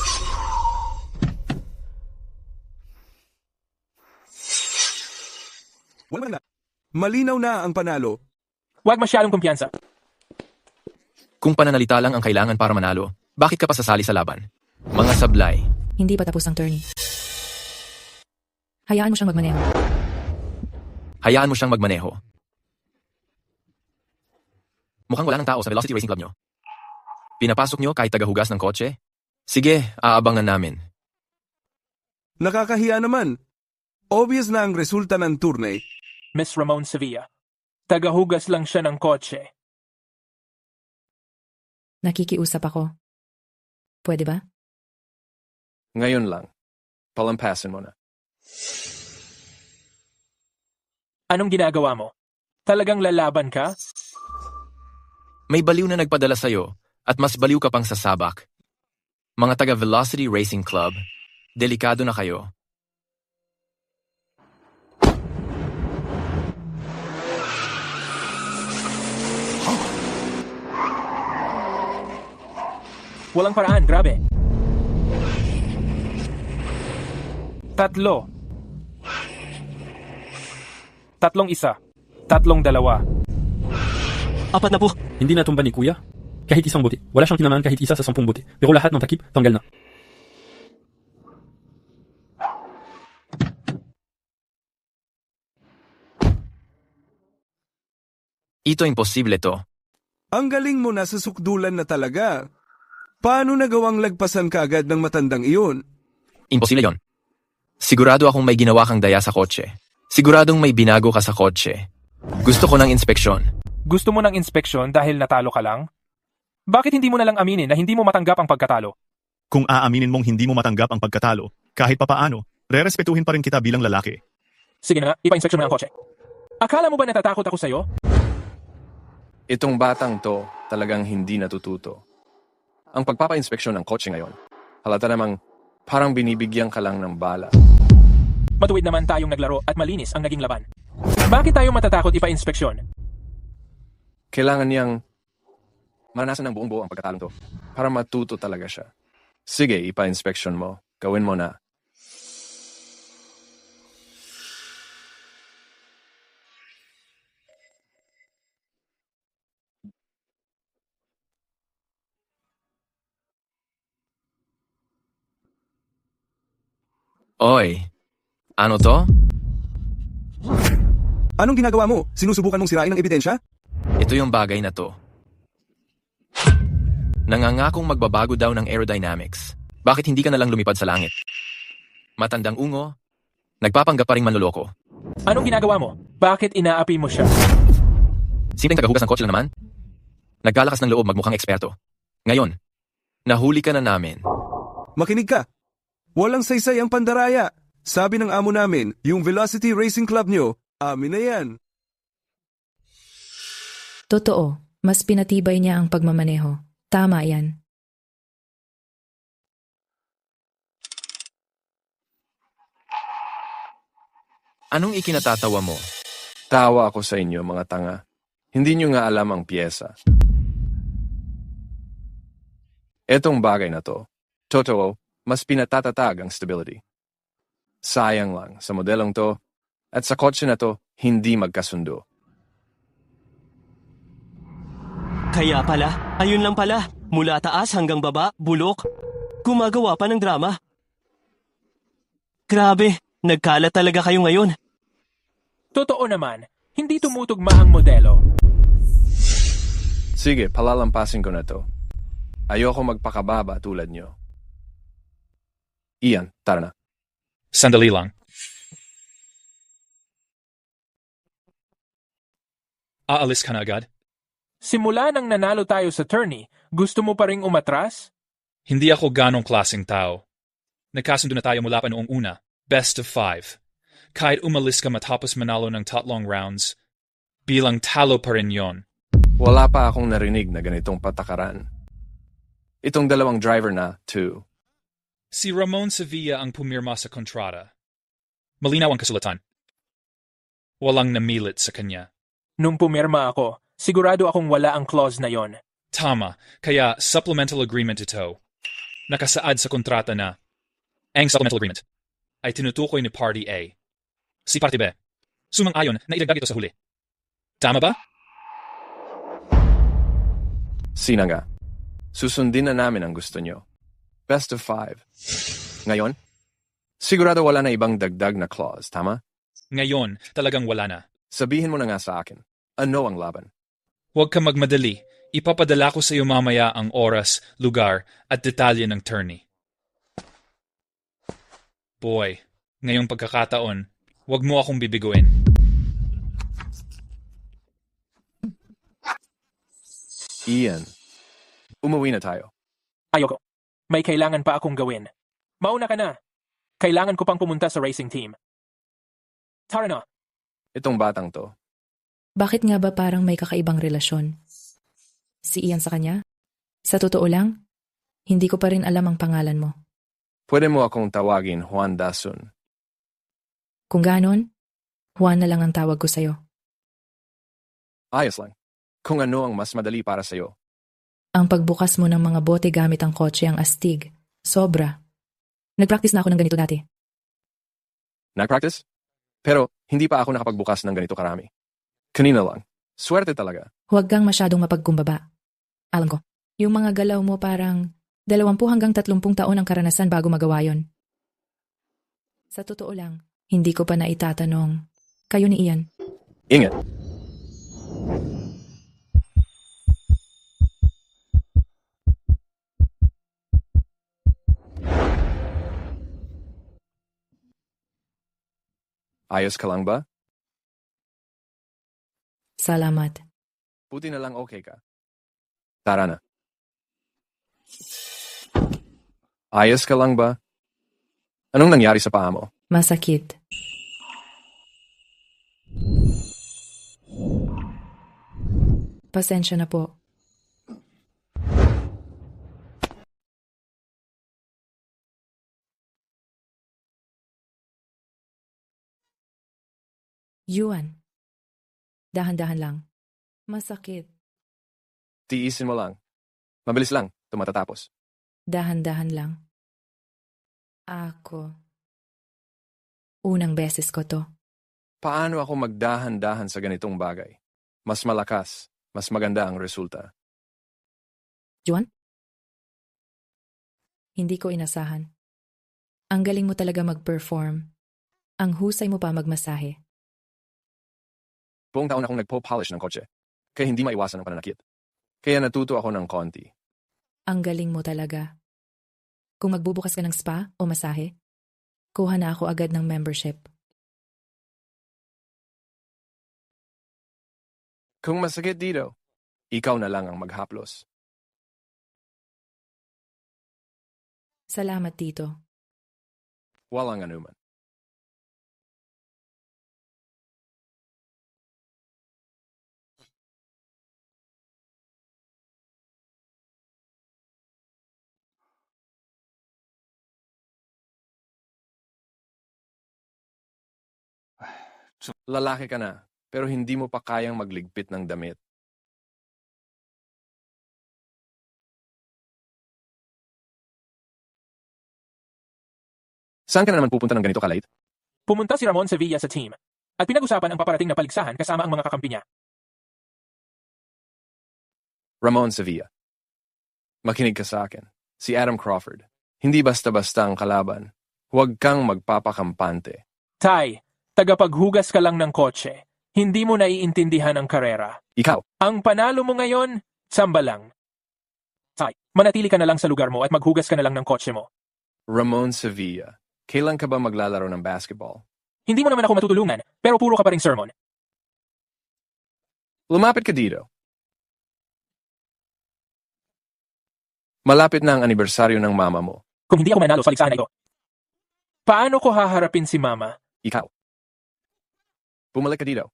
S: Wala na. Malinaw na ang panalo.
H: Huwag masyadong kumpiyansa.
F: Kung pananalita lang ang kailangan para manalo, bakit ka pa sasali sa laban? Mga sablay.
C: Hindi pa tapos ang tourney. Hayaan mo siyang magmaneho.
F: Hayaan mo siyang magmaneho. Mukhang wala ng tao sa Velocity Racing Club nyo. Pinapasok nyo kahit tagahugas ng kotse? Sige, aabangan namin.
S: Nakakahiya naman. Obvious na ang resulta ng tourney.
H: Miss Ramon Sevilla. Tagahugas lang siya ng kotse.
C: Nakikiusap ako. Pwede ba?
D: Ngayon lang. Palampasin mo na.
H: Anong ginagawa mo? Talagang lalaban ka?
F: May baliw na nagpadala sa'yo at mas baliw ka pang sasabak. Mga taga Velocity Racing Club, delikado na kayo.
H: Walang paraan, grabe. 3. 3-1. 3-2.
Q: 4 na po.
T: Hindi natumba ni Kuya. Kahit isang buti. Wala siyang tinamaan kahit isa sa 10 buti. Pero lahat ng takip, tanggal na.
F: Ito imposible to.
S: Ang galing mo na sa sukdulan na talaga. Paano nagawang lagpasan ka agad ng matandang iyon?
F: Imposible yon. Sigurado akong may ginawa kang daya sa kotse. Siguradong may binago ka sa kotse. Gusto ko ng inspeksyon.
H: Gusto mo ng inspeksyon dahil natalo ka lang? Bakit hindi mo na lang aminin na hindi mo matanggap ang pagkatalo?
G: Kung aaminin mong hindi mo matanggap ang pagkatalo, kahit papaano, rerespetuhin pa rin kita bilang lalaki.
H: Sige na nga, ipa-inspeksyon mo na ang kotse. Akala mo ba natatakot ako sa'yo?
D: Itong batang to talagang hindi natututo. Ang pagpapa-inspeksyon ng kotse ngayon, halata namang parang binibigyan ka lang ng bala.
H: Matuwid naman tayong naglaro at malinis ang naging laban. Bakit tayo matatakot ipa-inspeksyon?
D: Kailangan niyang maranasan ng buong buo ang pagkatalong to para matuto talaga siya. Sige, ipa-inspeksyon mo. Gawin mo na.
F: Oy, ano to?
S: Anong ginagawa mo? Sinusubukan mong sirain ang ebidensya?
F: Ito yung bagay na to. Nangangakong magbabago daw ng aerodynamics. Bakit hindi ka nalang lumipad sa langit? Matandang ungo, nagpapanggap pa ring manloloko.
H: Anong ginagawa mo? Bakit inaapi mo siya?
F: Simpleng tagahugas ng kotse lang naman. Nagkalakas ng loob magmukhang eksperto. Ngayon, nahuli ka na namin.
S: Makinig ka. Walang saysay ang pandaraya. Sabi ng amo namin, yung Velocity Racing Club nyo, amin na yan.
C: Totoo, mas pinatibay niya ang pagmamaneho. Tama yan.
F: Anong ikinatatawa mo?
D: Tawa ako sa inyo, mga tanga. Hindi nyo nga alam ang piyesa. Etong bagay na to, totoo, mas pinatatatag ang stability. Sayang lang, sa modelong to, at sa kotse na to, hindi magkasundo.
Q: Kaya pala, ayun lang pala. Mula taas hanggang baba, bulok. Gumagawa pa ng drama. Grabe, nagkalat talaga kayo ngayon.
H: Totoo naman, hindi tumutugma ang modelo.
D: Sige, palalampasin ko na to. Ayoko magpakababa tulad nyo. Ian, tara na.
T: Sandali lang. Aalis ka na agad?
H: Simula nang nanalo tayo sa tourney, gusto mo pa ring umatras?
T: Hindi ako ganong klaseng tao. Nagkasundo na tayo mula pa noong una. Best of 5. Kahit umalis ka matapos manalo ng 3 rounds, bilang talo pa rin yon.
D: Wala pa akong narinig na ganitong patakaran. Itong dalawang driver na, 2.
T: Si Ramon Sevilla ang pumirma sa kontrata. Malinaw ang kasulatan. Walang namilit sa kanya.
H: Nung pumirma ako, sigurado akong wala ang clause na yon.
T: Tama, kaya supplemental agreement ito. Nakasaad sa kontrata na ang supplemental agreement ay tinutukoy ni Party A. Si Party B, sumang-ayon na ilagdag ito sa huli. Tama ba?
D: Sina nga. Susundin na namin ang gusto nyo. Best of 5. Ngayon, sigurado wala na ibang dagdag na clause, tama?
T: Ngayon, talagang wala na.
D: Sabihin mo na nga sa akin, ano ang laban?
T: Huwag ka magmadali. Ipapadala ko sa iyo mamaya ang oras, lugar, at detalye ng tourney. Boy, ngayong pagkakataon, huwag mo akong bibiguin.
D: Ian, umuwi na tayo.
H: Ayoko. May kailangan pa akong gawin. Mauna ka na. Kailangan ko pang pumunta sa racing team. Tara na.
D: Itong batang to.
C: Bakit nga ba parang may kakaibang relasyon? Si Ian sa kanya? Sa totoo lang, hindi ko pa rin alam ang pangalan mo.
D: Pwede mo akong tawagin Juan Dasun.
C: Kung ganon, Juan na lang ang tawag ko sa'yo.
D: Ayos lang. Kung ano ang mas madali para sa'yo.
C: Ang pagbukas mo ng mga bote gamit ang kotse ang astig. Sobra. Nag-practice na ako ng ganito dati.
D: Nag-practice? Pero hindi pa ako nakapagbukas ng ganito karami. Kanina lang. Swerte talaga.
C: Huwag kang masyadong mapagkumbaba. Alam ko, yung mga galaw mo parang 20 hanggang 30 taon ang karanasan bago magawa yon. Sa totoo lang, hindi ko pa naitatanong. Kayo ni Ian.
D: Ingat. Ayos ka lang ba?
C: Salamat.
D: Buti na lang okay ka. Tara na. Ayos ka lang ba? Anong nangyari sa paa mo?
C: Masakit. Pasensya na po. Yuan. Dahan-dahan lang. Masakit.
D: Tiisin mo lang. Mabilis lang. Tumatatapos.
C: Dahan-dahan lang. Ako. Unang beses ko to.
D: Paano ako magdahan-dahan sa ganitong bagay? Mas malakas, mas maganda ang resulta.
C: Juan? Hindi ko inasahan. Ang galing mo talaga mag-perform. Ang husay mo pa magmasahe.
D: Buong taon akong nagpo-polish ng kotse. Kaya hindi maiwasan ang pananakit. Kaya natuto ako ng konti.
C: Ang galing mo talaga. Kung magbubukas ka ng spa o masahe, kuha na ako agad ng membership.
D: Kung masakit dito, ikaw na lang ang maghaplos.
C: Salamat, Tito.
D: Walang anuman. Lalaki ka na, pero hindi mo pa kayang magligpit ng damit. Saan ka na naman pupunta ng ganito kalait?
H: Pumunta si Ramon Sevilla sa team at pinag-usapan ang paparating na paligsahan kasama ang mga kakampi niya.
D: Ramon Sevilla. Makinig ka sa akin. Si Adam Crawford. Hindi basta-basta ang kalaban. Huwag kang magpapakampante.
H: Ty, tagapaghugas ka lang ng kotse. Hindi mo naiintindihan ang karera.
D: Ikaw.
H: Ang panalo mo ngayon, samba lang. Ty, manatili ka na lang sa lugar mo at maghugas ka na lang ng kotse mo.
D: Ramon Sevilla. Kailan ka ba maglalaro ng basketball?
H: Hindi mo naman ako matutulungan, pero puro ka pa ring sermon.
D: Lumapit ka dito. Malapit na ang anibersaryo ng mama mo.
H: Kung hindi ako manalo sa paligsahan na ito, paano ko haharapin si mama?
D: Ikaw. Bumalik ka dito.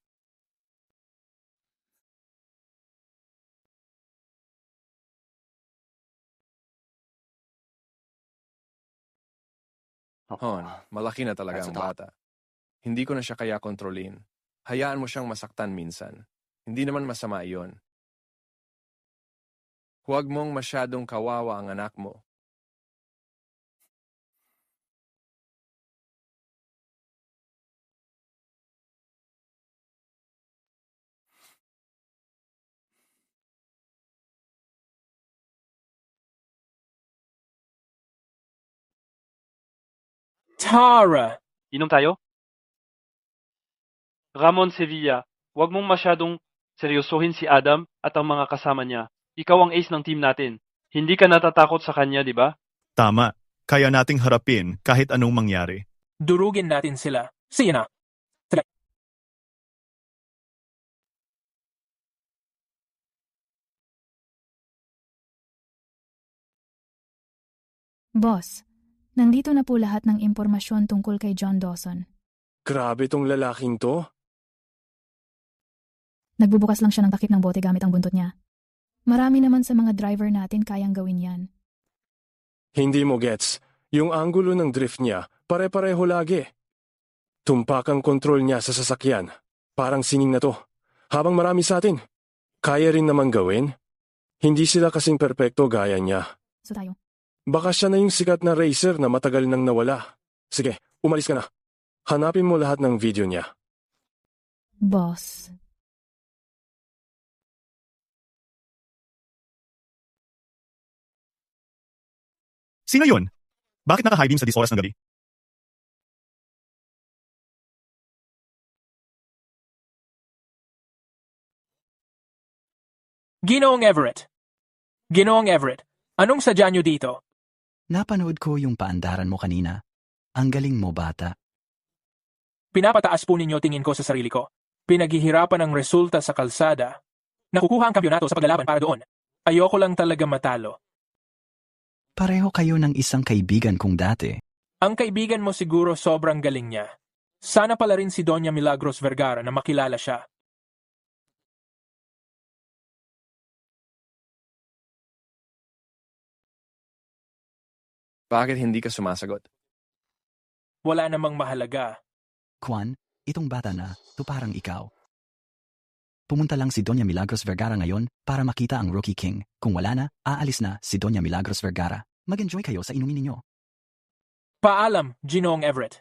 D: Hon, malaki na talaga ang bata. Hindi ko na siya kaya kontrolin. Hayaan mo siyang masaktan minsan. Hindi naman masama iyon. Huwag mong masyadong kawawa ang anak mo.
H: Tara!
P: Inom tayo? Ramon Sevilla, huwag mong masyadong seryosohin si Adam at ang mga kasama niya. Ikaw ang ace ng team natin. Hindi ka natatakot sa kanya, di ba?
G: Tama. Kaya nating harapin kahit anong mangyari.
H: Durugin natin sila. Sige na.
U: Boss, nandito na po lahat ng impormasyon tungkol kay John Dawson.
S: Grabe tong lalaking to.
U: Nagbubukas lang siya ng takip ng bote gamit ang buntot niya. Marami naman sa mga driver natin kayang gawin yan.
S: Hindi mo gets. Yung anggulo ng drift niya, pare-pareho lagi. Tumpak ang kontrol niya sa sasakyan. Parang singing na to. Habang marami sa atin, kaya rin naman gawin. Hindi sila kasing perpekto gaya niya.
U: So tayo.
S: Baka siya na yung sikat na racer na matagal nang nawala. Sige, umalis ka na. Hanapin mo lahat ng video niya.
U: Boss.
G: Sino yun? Bakit naka-high beam sa 10 oras ng gabi?
H: Ginoong Everett. Ginoong Everett, anong sadya niyo dito?
K: Napanood ko yung paandaran mo kanina. Ang galing mo, bata.
H: Pinapataas po ninyo tingin ko sa sarili ko. Pinaghihirapan ang resulta sa kalsada. Nakukuha ang kampyonato sa paglalaban para doon. Ayoko lang talaga matalo.
K: Pareho kayo ng isang kaibigan kong dati.
H: Ang kaibigan mo siguro sobrang galing niya. Sana pala rin si Doña Milagros Vergara na makilala siya.
D: Bakit hindi ka sumasagot?
H: Wala namang mahalaga.
K: Juan, itong bata na, to parang ikaw. Pumunta lang si Doña Milagros Vergara ngayon para makita ang Rookie King. Kung wala na, aalis na si Doña Milagros Vergara. Mag-enjoy kayo sa inumin ninyo.
H: Paalam, Ginoong Everett.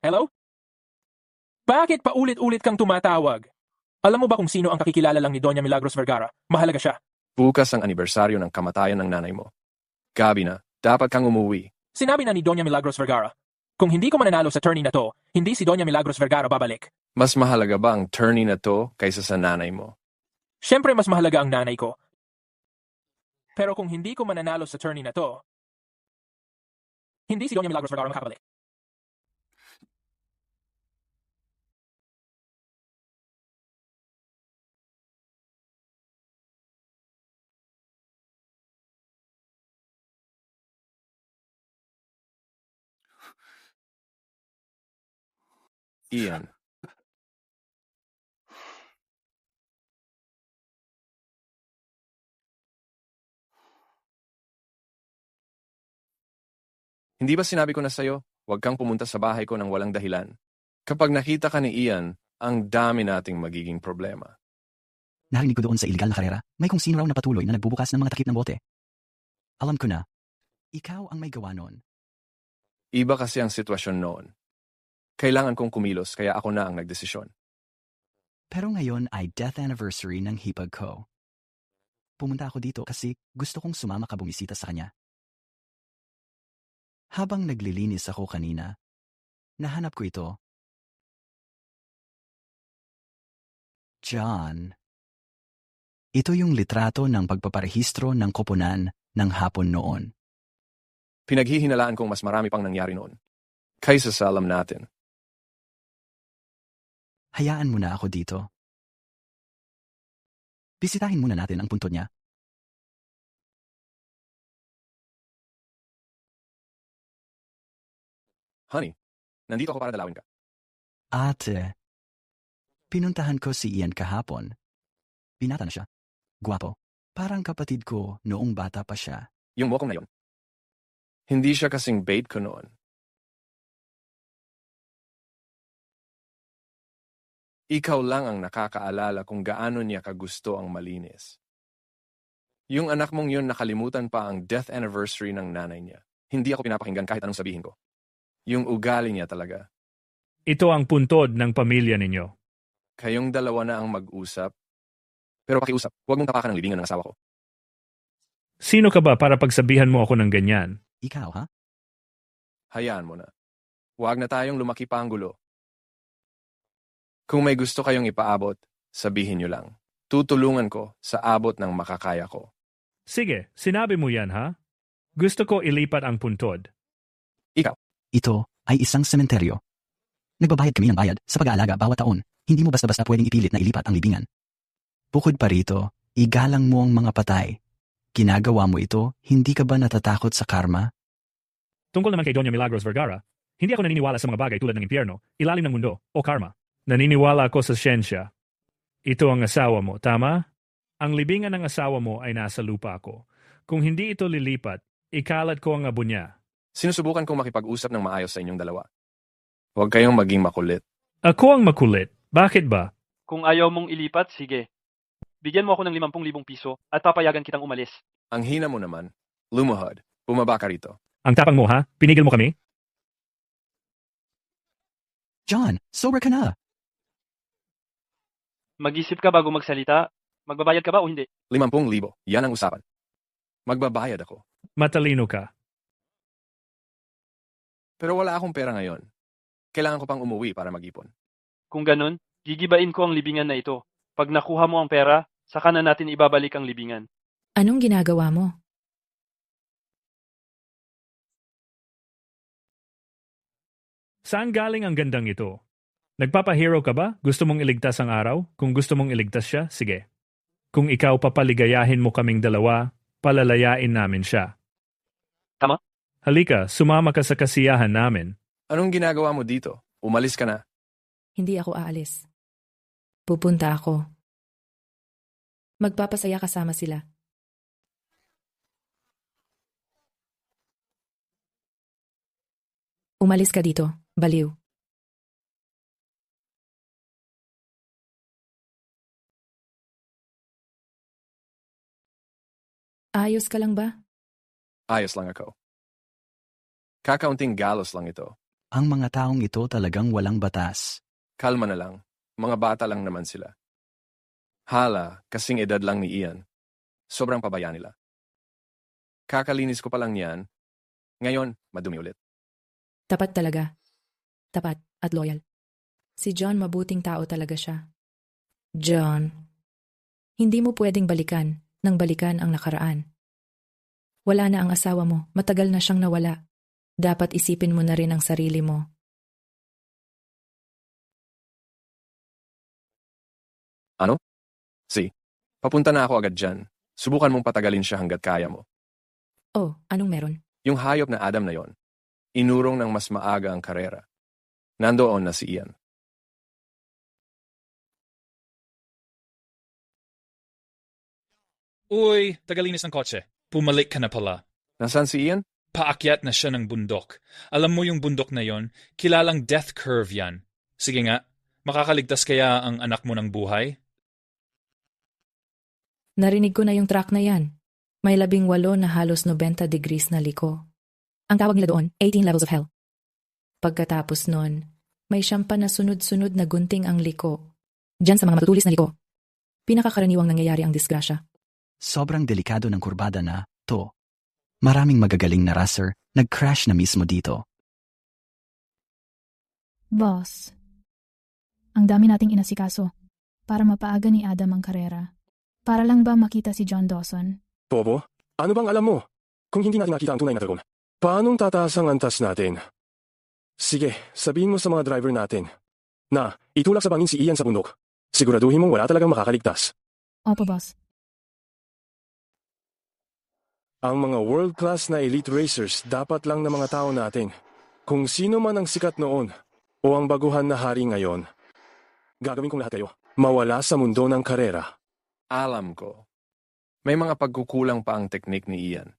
H: Hello? Bakit paulit-ulit kang tumatawag? Alam mo ba kung sino ang kakikilala lang ni Doña Milagros Vergara? Mahalaga siya.
D: Bukas ang anibersaryo ng kamatayan ng nanay mo. Gabi na, dapat kang umuwi.
H: Sinabi na ni Doña Milagros Vergara, kung hindi ko mananalo sa tourney na to, hindi si Doña Milagros Vergara babalik.
D: Mas mahalaga ba ang tourney na to kaysa sa nanay mo?
H: Siyempre mas mahalaga ang nanay ko. Pero kung hindi ko mananalo sa tourney na to, hindi si Doña Milagros Vergara makakabalik.
D: Ian. Hindi ba sinabi ko na sa'yo, huwag kang pumunta sa bahay ko nang walang dahilan? Kapag nakita ka ni Ian, ang dami nating magiging problema.
K: Narinig ko doon sa illegal na karera, may kung sino raw na patuloy na nagbubukas ng mga takip ng bote. Alam ko na, ikaw ang may gawa noon.
D: Iba kasi ang sitwasyon noon. Kailangan kong kumilos kaya ako na ang nagdesisyon.
K: Pero ngayon ay death anniversary ng hipag ko. Pumunta ako dito kasi gusto kong sumama ka bumisita sa kanya. Habang naglilinis ako kanina, nahanap ko ito. John. Ito yung litrato ng pagpaparehistro ng koponan ng hapon noon.
D: Pinaghihinalaan kong mas marami pang nangyari noon. Kaysa sa alam natin.
K: Hayaan mo na ako dito. Bisitahin muna natin ang punto niya.
D: Honey, nandito ako para dalawin ka.
K: Ate, pinuntahan ko si Ian kahapon. Binata na siya. Gwapo. Parang kapatid ko noong bata pa siya.
D: Yung mokong na yon. Hindi siya kasing bait ko noon. Ikaw lang ang nakakaalala kung gaano niya kagusto ang malinis. Yung anak mong yun nakalimutan pa ang death anniversary ng nanay niya. Hindi ako pinapakinggan kahit anong sabihin ko. Yung ugali niya talaga.
E: Ito ang puntod ng pamilya ninyo.
D: Kayong dalawa na ang mag-usap. Pero pakiusap, huwag mong tapakan ang libingan ng asawa ko.
E: Sino ka ba para pagsabihan mo ako ng ganyan?
K: Ikaw, ha?
D: Hayaan mo na. Huwag na tayong lumaki pa ang gulo. Kung may gusto kayong ipaabot, sabihin nyo lang. Tutulungan ko sa abot ng makakaya ko.
E: Sige, sinabi mo yan, ha? Gusto ko ilipat ang puntod.
D: Ikaw.
K: Ito ay isang sementeryo. Nagbabayad kami ng bayad sa pag-aalaga bawat taon. Hindi mo basta-basta pwedeng ipilit na ilipat ang libingan. Bukod pa rito, igalang mo ang mga patay. Ginagawa mo ito, hindi ka ba natatakot sa karma?
E: Tungkol naman kay Doña Milagros Vergara, hindi ako naniniwala sa mga bagay tulad ng impyerno, ilalim ng mundo, o karma. Naniniwala ako sa siyensya. Ito ang asawa mo, tama? Ang libingan ng asawa mo ay nasa lupa ko. Kung hindi ito lilipat, ikalat ko ang abo niya.
D: Sinusubukan kong makipag-usap ng maayos sa inyong dalawa. Huwag kayong maging makulit.
E: Ako ang makulit. Bakit ba?
P: Kung ayaw mong ilipat, sige. Bigyan mo ako ng 50,000 piso at papayagan kitang umalis.
D: Ang hina mo naman. Lumuhod. Bumaba ka rito.
E: Ang tapang mo, ha? Pinigil mo kami?
K: John, sober ka na.
P: Mag-isip ka bago magsalita. Magbabayad ka ba o hindi?
D: 50,000. Yan ang usapan. Magbabayad ako.
E: Matalino ka.
D: Pero wala akong pera ngayon. Kailangan ko pang umuwi para mag-ipon.
P: Kung ganun, gigibain ko ang libingan na ito. Pag nakuha mo ang pera, saka na natin ibabalik ang libingan.
C: Anong ginagawa mo?
E: Saan galing ang gandang ito? Nagpapahero ka ba? Gusto mong iligtas ang araw? Kung gusto mong iligtas siya, sige. Kung ikaw papaligayahin mo kaming dalawa, palalayain namin siya.
P: Tama?
E: Halika, sumama ka sa kasiyahan namin.
D: Anong ginagawa mo dito? Umalis ka na.
C: Hindi ako aalis. Pupunta ako. Magpapasaya kasama sila. Umalis ka dito, baliw. Ayos ka lang ba?
D: Ayos lang ako. Kakaunting galos lang ito.
K: Ang mga taong ito talagang walang batas.
D: Kalma na lang. Mga bata lang naman sila. Hala, kasing edad lang ni Ian. Sobrang pabaya nila. Kakalinis ko pa lang yan. Ngayon, madumi ulit.
C: Tapat talaga. Tapat at loyal. Si John mabuting tao talaga siya. John, hindi mo pwedeng balikan nang balikan ang nakaraan. Wala na ang asawa mo. Matagal na siyang nawala. Dapat isipin mo na rin ang sarili mo.
D: Ano? Papunta na ako agad dyan. Subukan mong patagalin siya hanggat kaya mo.
C: Oh, anong meron?
D: Yung hayop na Adam na yon, inurong ng mas maaga ang karera. Nandoon na si Ian.
T: Uy, tagalinis ng kotse. Pumalik ka na pala.
D: Nasaan si Ian?
T: Paakyat na siya ng bundok. Alam mo yung bundok na yon, kilalang death curve yan. Sige nga, makakaligtas kaya ang anak mo ng buhay?
C: Narinig ko na yung track na yan. May 18 na halos 90 degrees na liko. Ang tawag nila doon, 18 levels of hell. Pagkatapos nun, may siyampa na sunod-sunod na gunting ang liko. Diyan sa mga matutulis na liko. Pinakakaraniwang nangyayari ang disgrasya.
K: Sobrang delikado ng kurbada na to. Maraming magagaling na racer nag-crash na mismo dito.
U: Boss, ang dami nating inasikaso para mapaaga ni Adam ang karera. Para lang ba makita si John Dawson?
S: Bobo, ano bang alam mo? Kung hindi natin nakita ang tunay na dragon, paanong tataas ang antas natin? Sige, sabihin mo sa mga driver natin na itulak sa bangin si Ian sa bundok. Siguraduhin mong wala talagang makakaligtas.
U: Opo, boss.
S: Ang mga world-class na elite racers dapat lang na mga tao natin. Kung sino man ang sikat noon o ang baguhan na hari ngayon, gagawin kong lahat kayo mawala sa mundo ng karera.
D: Alam ko. May mga pagkukulang pa ang teknik ni Ian.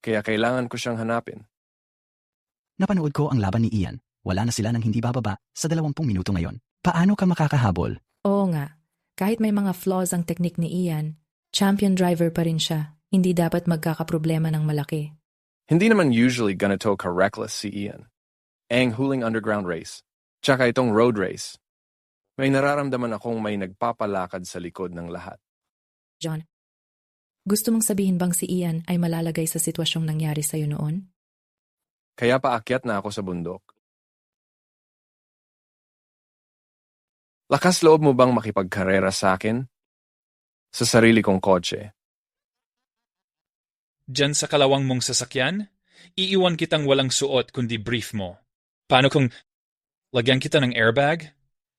D: Kaya kailangan ko siyang hanapin.
K: Napanood ko ang laban ni Ian. Wala na sila ng hindi bababa sa 20 minuto ngayon. Paano ka makakahabol?
C: Oo nga. Kahit may mga flaws ang teknik ni Ian, champion driver pa rin siya. Hindi dapat magkakaproblema ng malaki.
D: Hindi naman usually ganito ka-reckless si Ian. Ang huling underground race. Tsaka itong road race. May nararamdaman akong may nagpapalakad sa likod ng lahat.
C: John, gusto mong sabihin bang si Ian ay malalagay sa sitwasyong nangyari sa'yo noon?
D: Kaya paakyat na ako sa bundok. Lakas loob mo bang makipagkarera sa akin? Sa sarili kong kotse.
T: Diyan sa kalawang mong sasakyan, iiwan kitang walang suot kundi brief mo. Paano kung lagyan kita ng airbag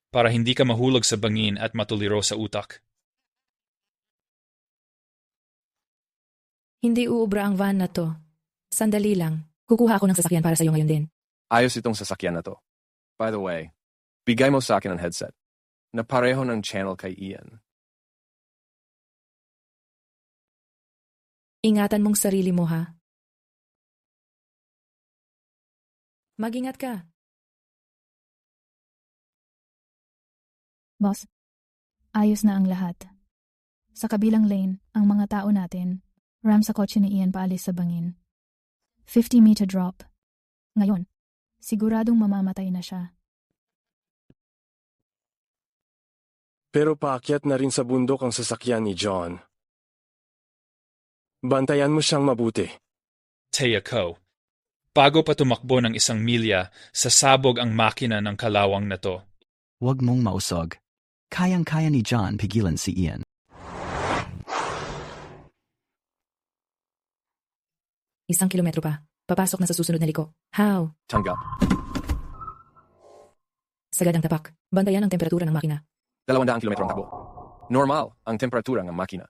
T: para hindi ka mahulog sa bangin at matuliro sa utak?
C: Hindi uubra ang van na to. Sandali lang. Kukuha ako ng sasakyan para sa'yo ngayon din.
D: Ayos itong sasakyan na to. By the way, bigay mo sa akin ang headset na pareho ng channel kay Ian.
C: Ingatan mong sarili mo, ha? Mag-ingat ka.
U: Boss, ayos na ang lahat. Sa kabilang lane, ang mga tao natin, ram sa kotse ni Ian paalis sa bangin. 50-meter drop. Ngayon, siguradong mamamatay na siya.
I: Pero paakyat na rin sa bundok ang sasakyan ni John. Bantayan mo siyang mabuti.
T: Taya Ko, bago pa tumakbo ng 1 milya, sasabog ang makina ng kalawang na to.
K: Huwag mong mausog. Kayang-kaya ni John pigilan si Ian.
C: Isang kilometro pa. Papasok na sa susunod na liko. How?
D: Tanggap.
C: Sagad ang tapak. Bantayan ang temperatura ng makina.
D: 200 kilometro ang takbo. Normal ang temperatura ng makina.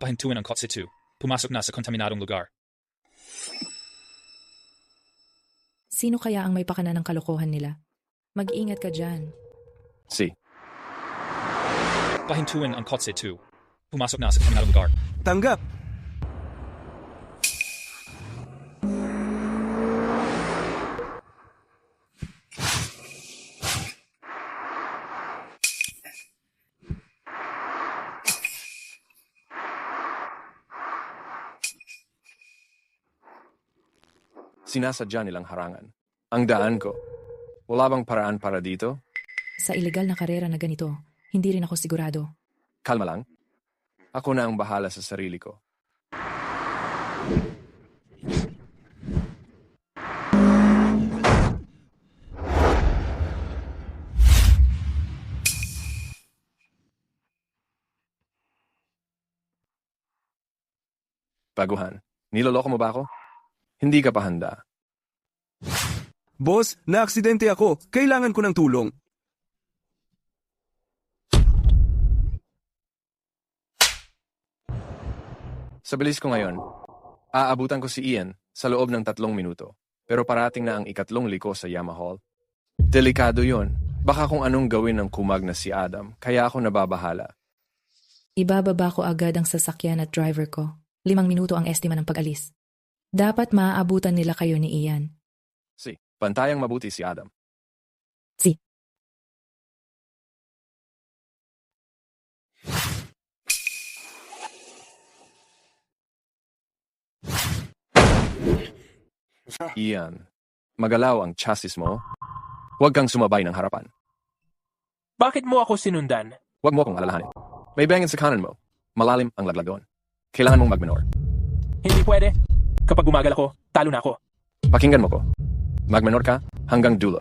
T: Pahintuin ang kotse 2. Pumasok na sa kontaminadong lugar.
C: Sino kaya ang may pakana ng kalokohan nila? Mag-ingat ka dyan.
D: Si.
T: Pahintuin ang kotse 2. Pumasok na sa kontaminadong lugar.
S: Tanggap!
D: Sinasadya nilang harangan. Ang daan ko. Wala bang paraan para dito?
C: Sa ilegal na karera na ganito, hindi rin ako sigurado.
D: Kalma lang. Ako na ang bahala sa sarili ko. Baguhan, niloloko mo ba ako? Hindi ka pa handa.
S: Boss, naaksidente ako. Kailangan ko ng tulong.
D: Sa bilis ko ngayon, aabutan ko si Ian sa loob ng 3 minuto. Pero parating na ang 3 liko sa Yamaha. Delikado yon. Baka kung anong gawin ng kumag na si Adam, kaya ako nababahala.
C: Ibababa ko agad ang sasakyan at driver ko. 5 minuto ang estima ng pag-alis. Dapat maaabutan nila kayo ni Ian.
D: Si, pantayang mabuti si Adam.
C: Si.
D: Ian, magalaw ang chassis mo. Huwag kang sumabay ng harapan.
H: Bakit mo ako sinundan?
D: Huwag mo akong alalahanin. May bangin sa kanan mo. Malalim ang laglagon. Kailangan mong magminor.
H: Hindi pwede. Kapag gumagal ako, talo na ako.
D: Pakinggan mo ko. Magminor ka hanggang dulo.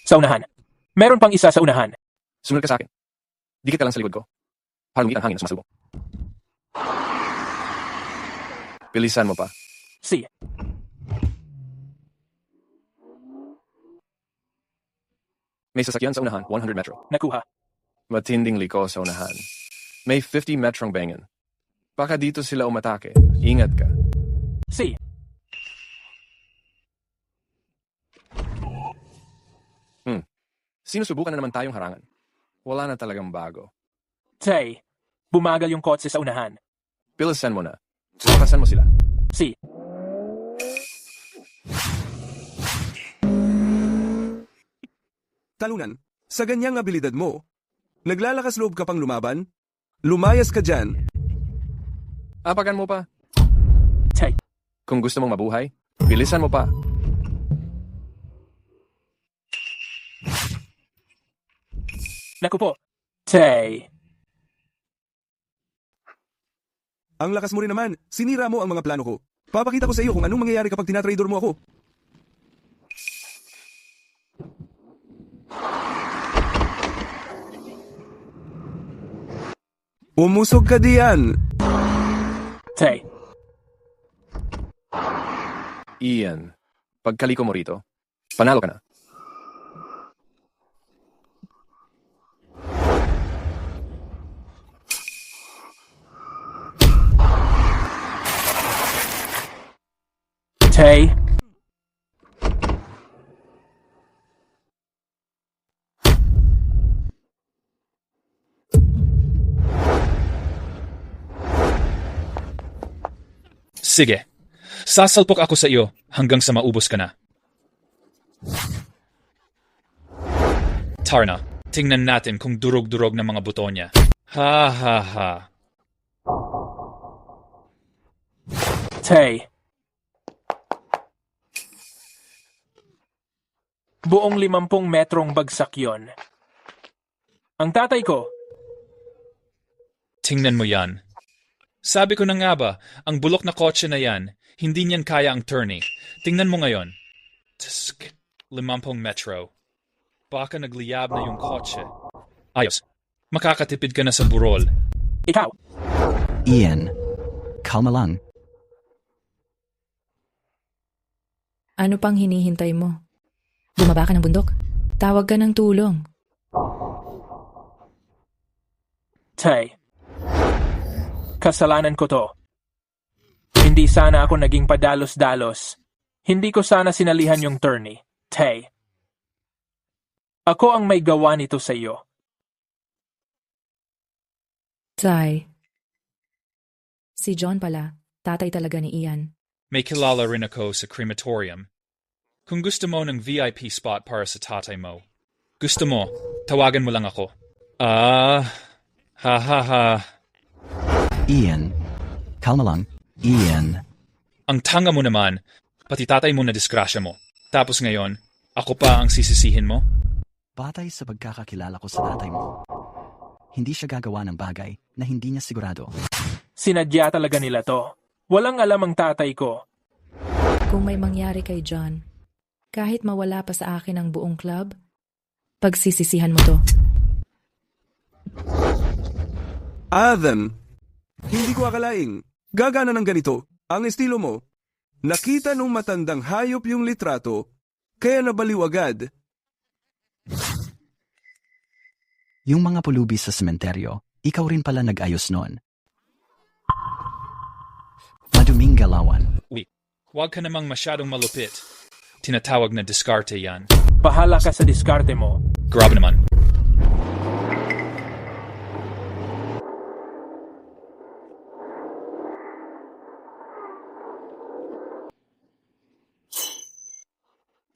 H: Sa unahan. Meron pang isa sa unahan.
D: Sumunod ka sa akin. Dikit ka lang sa likod ko. Para lumikit ang hangin na sumasalubong. Bilisan mo pa.
H: Si.
D: May sasakyan sa unahan, 100 metro.
H: Nakuha.
D: Matinding liko sa unahan. May 50 metrong bangin. Baka dito sila umatake. Ingat ka.
H: Si.
D: Sinusubukan na naman tayong harangan. Wala na talagang bago.
H: Tay, bumagal yung kotse sa unahan.
D: Bilisan mo na. Lakasan mo sila.
H: Si.
S: Talunan, sa ganyang abilidad mo, naglalakas loob ka pang lumaban? Lumayas ka dyan.
D: Apagan mo pa.
H: Tay.
D: Kung gusto mong mabuhay, bilisan mo pa.
H: Naku po. Tay.
S: Ang lakas mo rin naman. Sinira mo ang mga plano ko. Papakita ko sa iyo kung anong mangyayari kapag tinatraidor mo ako. Umusog ka diyan.
H: Tay.
D: Ian, pagkaliko mo rito, panalo ka na.
H: Tay.
T: Sige. Sasalpok ako sa iyo hanggang sa maubos ka na. Tarna, tingnan natin kung durog-durog na mga buto niya. Ha ha ha.
H: Tay. Buong 50 metrong bagsak yon. Ang tatay ko.
T: Tingnan mo yan. Sabi ko na nga ba, ang bulok na kotse na yan, hindi niyan kaya ang tourney. Tingnan mo ngayon. Tsk, 50 metro. Baka nagliyab na yung kotse. Ayos. Makakatipid ka na sa burol.
H: Ikaw.
K: Ian, kalma lang.
C: Ano pang hinihintay mo? Bumaba ka ng bundok. Tawag ka ng tulong.
H: Tay. Kasalanan ko to. Hindi sana ako naging padalos-dalos. Hindi ko sana sinalihan yung tourney. Tay. Ako ang may gawa nito sa iyo.
C: Tay. Si John pala. Tatay talaga ni Ian.
T: May kilala rin ako sa crematorium. Kung gusto mo ng VIP spot para sa tatay mo, gusto mo, tawagan mo lang ako. Ha ha ha.
K: Ian, kalma lang. Ian.
T: Ang tanga mo naman, pati tatay mo na disgrasya mo. Tapos ngayon, ako pa ang sisisihin mo?
K: Batay sa pagkakakilala ko sa tatay mo, hindi siya gagawa ng bagay na hindi niya sigurado.
H: Sinadya talaga nila to. Walang alam ang tatay ko.
C: Kung may mangyari kay John, kahit mawala pa sa akin ang buong club, pagsisisihan mo to.
S: Adam, hindi ko akalaing gagana ng ganito ang estilo mo. Nakita nung matandang hayop yung litrato, kaya nabaliw agad.
K: Yung mga pulubi sa sementeryo, ikaw rin pala nag-ayos noon. Maduming galawan.
T: Huwag ka namang masyadong malupit. Tinatawag na diskarte yan.
H: Bahala ka sa diskarte mo.
T: Grabe naman.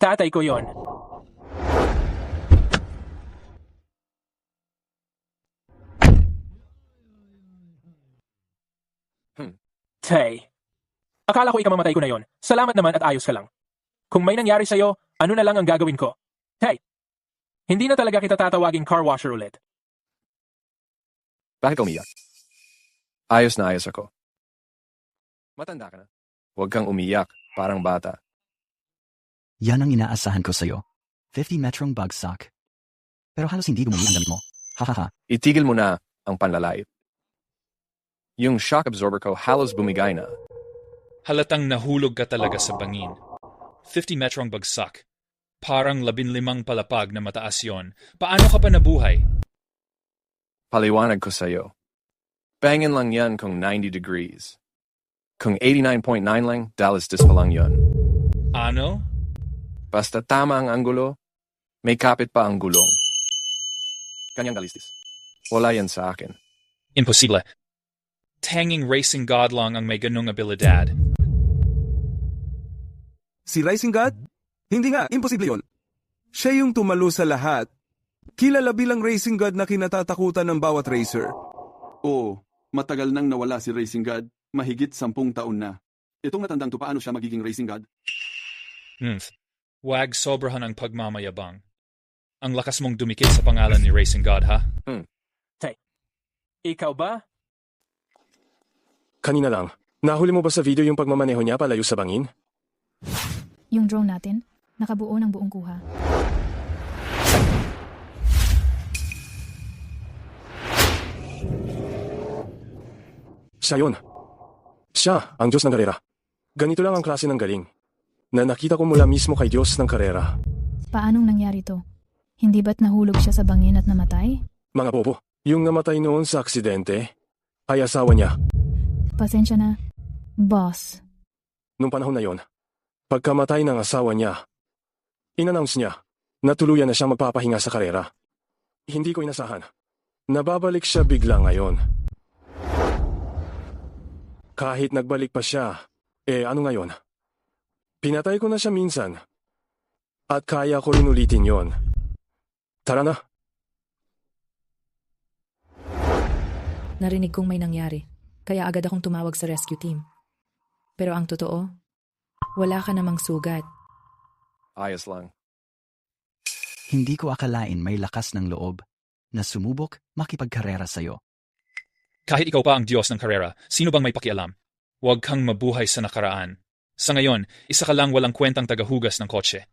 H: Tatay ko yon. Tay. Akala ko ikamamatay ko na yon. Salamat naman at ayos ka lang. Kung may nangyari sa'yo, ano na lang ang gagawin ko? Tay. Hindi na talaga kita tatawaging car washer ulit.
D: Bakit ka umiyak? Ayos na ayos ako. Matanda ka na. Huwag kang umiyak, parang bata.
K: Yan ang inaasahan ko sa'yo. 50 metrong bagsak. Pero halos hindi dumumi ang damit mo. Hahaha.
D: Itigil mo na ang panlalait. Yung shock absorber ko halos bumigay na.
T: Halatang nahulog ka talaga sa bangin. 50 metrong bagsak. Parang 15 palapag na mataas yon. Paano ka pa nabuhay?
D: Paliwanag ko sa'yo. Pahingin lang yan kung 90 degrees. Kung 89.9 lang, Dallas pa lang yun.
T: Ano?
D: Basta tama ang anggulo, may kapit pa ang gulong. Kanyang galistis. Wala yan sa akin.
T: Imposible. Tanging racing god lang ang may ganung abilidad.
S: Si Rising God? Hindi nga, imposible yon. Siya yung tumalo sa lahat. Kilala bilang Racing God na kinatatakutan ng bawat racer.
L: Oo, matagal nang nawala si Racing God, mahigit 10 taon na. Itong natandang to paano siya magiging Racing God?
T: Wag sobrahan ang pagmamayabang. Ang lakas mong dumikit sa pangalan ni Racing God, ha?
H: Tay, ikaw ba?
I: Kanina lang, nahuli mo ba sa video yung pagmamaneho niya palayo sa bangin?
U: Yung drone natin, nakabuo ng buong kuha.
I: Siya yun. Siya, ang Diyos ng karera. Ganito lang ang klase ng galing. Na nakita ko mula mismo kay Diyos ng karera.
U: Paanong nangyari to? Hindi ba't nahulog siya sa bangin at namatay?
I: Mga bobo, yung namatay noon sa aksidente, ay asawa niya.
U: Pasensya na, boss.
I: Nung panahon na yon, pagkamatay ng asawa niya, in-announce niya na tuluyan na siyang magpapahinga sa karera. Hindi ko inasahan. Nababalik siya bigla ngayon. Kahit nagbalik pa siya, ano ngayon? Pinatay ko na siya minsan. At kaya ko rin ulitin yon. Tara na.
C: Narinig kong may nangyari, kaya agad akong tumawag sa rescue team. Pero ang totoo, wala ka namang sugat.
D: Ayos lang.
K: Hindi ko akalain may lakas ng loob na sumubok makipagkarera sa'yo.
T: Kahit ikaw pa ang Diyos ng karera, sino bang may pakialam? Huwag kang mabuhay sa nakaraan. Sa ngayon, isa ka lang walang kwentang tagahugas ng kotse.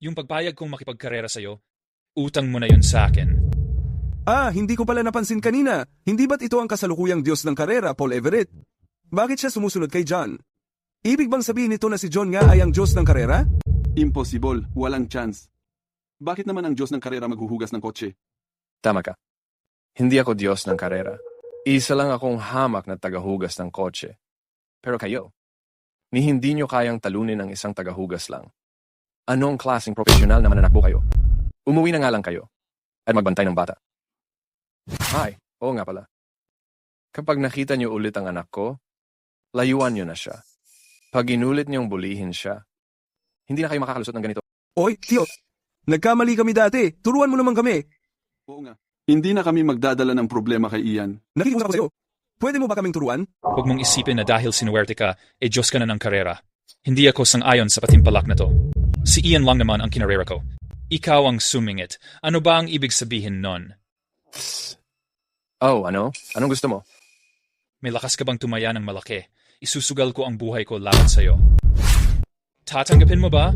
T: Yung pagpayag kong makipagkarera sa'yo, utang mo na yun sa akin.
S: Hindi ko pala napansin kanina. Hindi ba't ito ang kasalukuyang Diyos ng karera, Paul Everett? Bakit siya sumusunod kay John? Ibig bang sabihin nito na si John nga ay ang Diyos ng karera?
L: Impossible, walang chance. Bakit naman ang Diyos ng karera maghuhugas ng kotse?
D: Tama ka. Hindi ako Diyos ng karera. Isa lang akong hamak na tagahugas ng kotse. Pero kayo, ni hindi nyo kayang talunin ang isang tagahugas lang. Anong klaseng profesional na mananakbo kayo? Umuwi na nga lang kayo at magbantay ng bata. Oo nga pala. Kapag nakita nyo ulit ang anak ko, layuan nyo na siya. Pag inulit nyong bulihin siya, hindi na kayo makakalusot ng ganito.
S: Oy, Tio, nagkamali kami dati. Turuan mo naman kami.
L: Oo nga. Hindi na kami magdadala ng problema kay Ian.
S: Nakikusap ko sa'yo. Pwede mo ba kaming turuan?
T: Huwag mong isipin na dahil sinuwerte ka, Diyos ka na ng karera. Hindi ako sang-ayon sa patimpalak na to. Si Ian lang naman ang kinarera ko. Ikaw ang sumingit. Ano ba ang ibig sabihin nun?
D: Ano? Anong gusto mo?
T: May lakas ka bang tumaya ng malaki? Isusugal ko ang buhay ko laban sa'yo. Tatanggapin mo ba?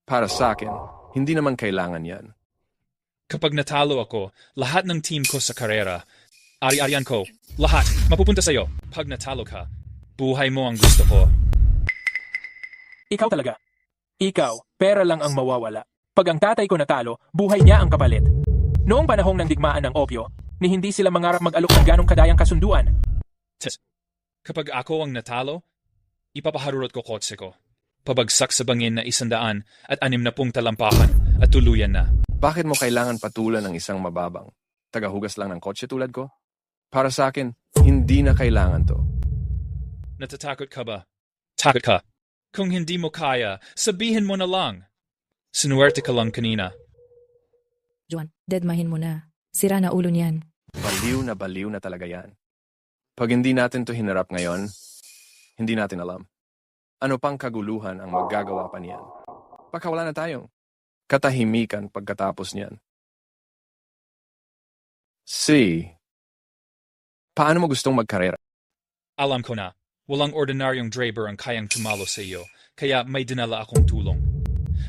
D: Para sa akin, hindi naman kailangan yan.
T: Kapag natalo ako, lahat ng team ko sa karera, ari-arian ko, lahat, mapupunta sa'yo. Pag natalo ka, buhay mo ang gusto ko.
H: Ikaw talaga. Ikaw, pera lang ang mawawala. Pag ang tatay ko natalo, buhay niya ang kapalit. Noong panahong ng digmaan ng opyo, ni hindi sila mangarap mag-alok ng ganong kadayang kasunduan.
T: Kapag ako ang natalo, ipapaharurot ko kotse ko. Pabagsak sa bangin na 160 talampakan at tuluyan na.
D: Bakit mo kailangan patulan ng isang mababang? Tagahugas lang ng kotse tulad ko? Para sa akin, hindi na kailangan to.
T: Natatakot ka ba? Takot ka. Kung hindi mo kaya, sabihin mo na lang. Sinuwerte ka lang kanina.
C: John, deadmahin mo na. Sira na ulo niyan.
D: Baliw na talaga yan. Pag hindi natin to hinarap ngayon, hindi natin alam. Ano pang kaguluhan ang maggagawa pa niyan? Baka wala na tayong katahimikan pagkatapos niyan. Paano mo gustong magkarera?
T: Alam ko na, walang ordinaryong driver ang kayang tumalo sa iyo, kaya may dinala akong tulong.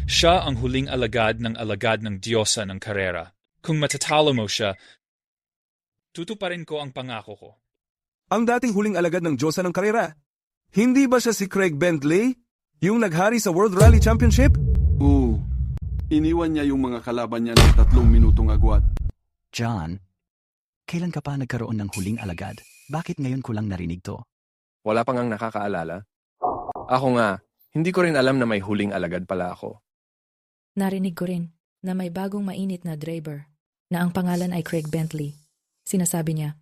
T: Siya ang huling alagad ng Diyosa ng karera. Kung matatalo mo siya, tutuparin ko ang pangako ko.
S: Ang dating huling alagad ng Diyosa ng karera? Hindi ba siya si Craig Bentley? Yung naghari sa World Rally Championship?
L: Oo. Iniwan niya yung mga kalaban niya ng 3 minutong agwat.
K: John, kailan ka pa nagkaroon ng huling alagad? Bakit ngayon ko lang narinig to?
D: Wala pa ngang nakakaalala? Ako nga, hindi ko rin alam na may huling alagad pala ako.
C: Narinig ko rin na may bagong mainit na driver na ang pangalan ay Craig Bentley. Sinasabi niya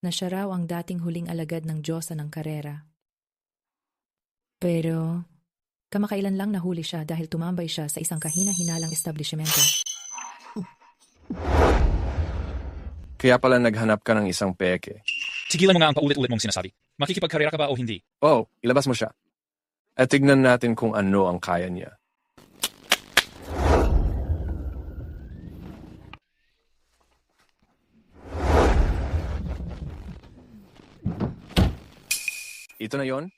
C: na siya raw ang dating huling alagad ng Diyosa ng karera. Pero kamakailan lang nahuli siya dahil tumambay siya sa isang kahina-hinalang establishmento.
D: Kaya pala naghanap ka ng isang peke.
T: Tigilan mo nga ang paulit-ulit mong sinasabi. Makikipagkarera ka ba o hindi?
D: Oh, ilabas mo siya. At tignan natin kung ano ang kaya niya. Ito na yon.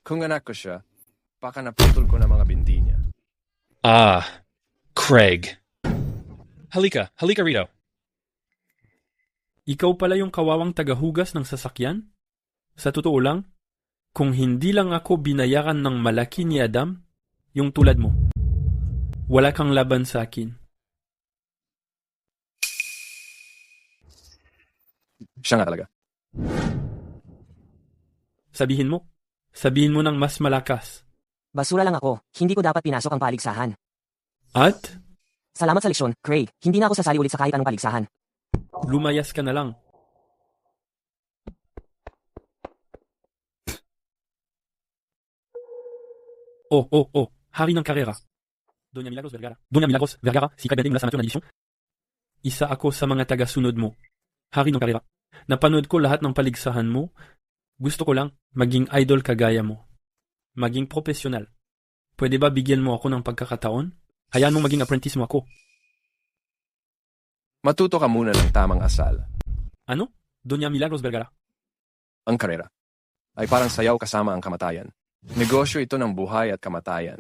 D: Kung anak ko siya, baka naputol ko na mga binti niya.
T: Ah, Craig. Halika rito.
O: Ikaw pala yung kawawang tagahugas ng sasakyan? Sa totoo lang, kung hindi lang ako binayaran ng malaki ni Adam, yung tulad mo, wala kang laban sa akin.
D: Siya nga talaga.
O: Sabihin mo ng mas malakas.
J: Basura lang ako, hindi ko dapat pinasok ang paligsahan.
O: At?
J: Salamat sa leksyon, Craig. Hindi na ako sasali ulit sa kahit anong paligsahan.
O: Lumayas ka na lang. Oh, hari ng karera. Doña Milagros Vergara, si Craig Bentley mula sa National Division. Isa ako sa mga taga-sunod mo. Hari ng karera. Napanood ko lahat ng paligsahan mo. Gusto ko lang maging idol kagaya mo. Maging profesional. Pwede ba bigyan mo ako ng pagkakataon? Hayaan mong maging apprentice mo ako.
D: Matuto ka muna ng tamang asal.
O: Ano? Doña Milagros Vergara.
D: Ang karera ay parang sayaw kasama ang kamatayan. Negosyo ito ng buhay at kamatayan.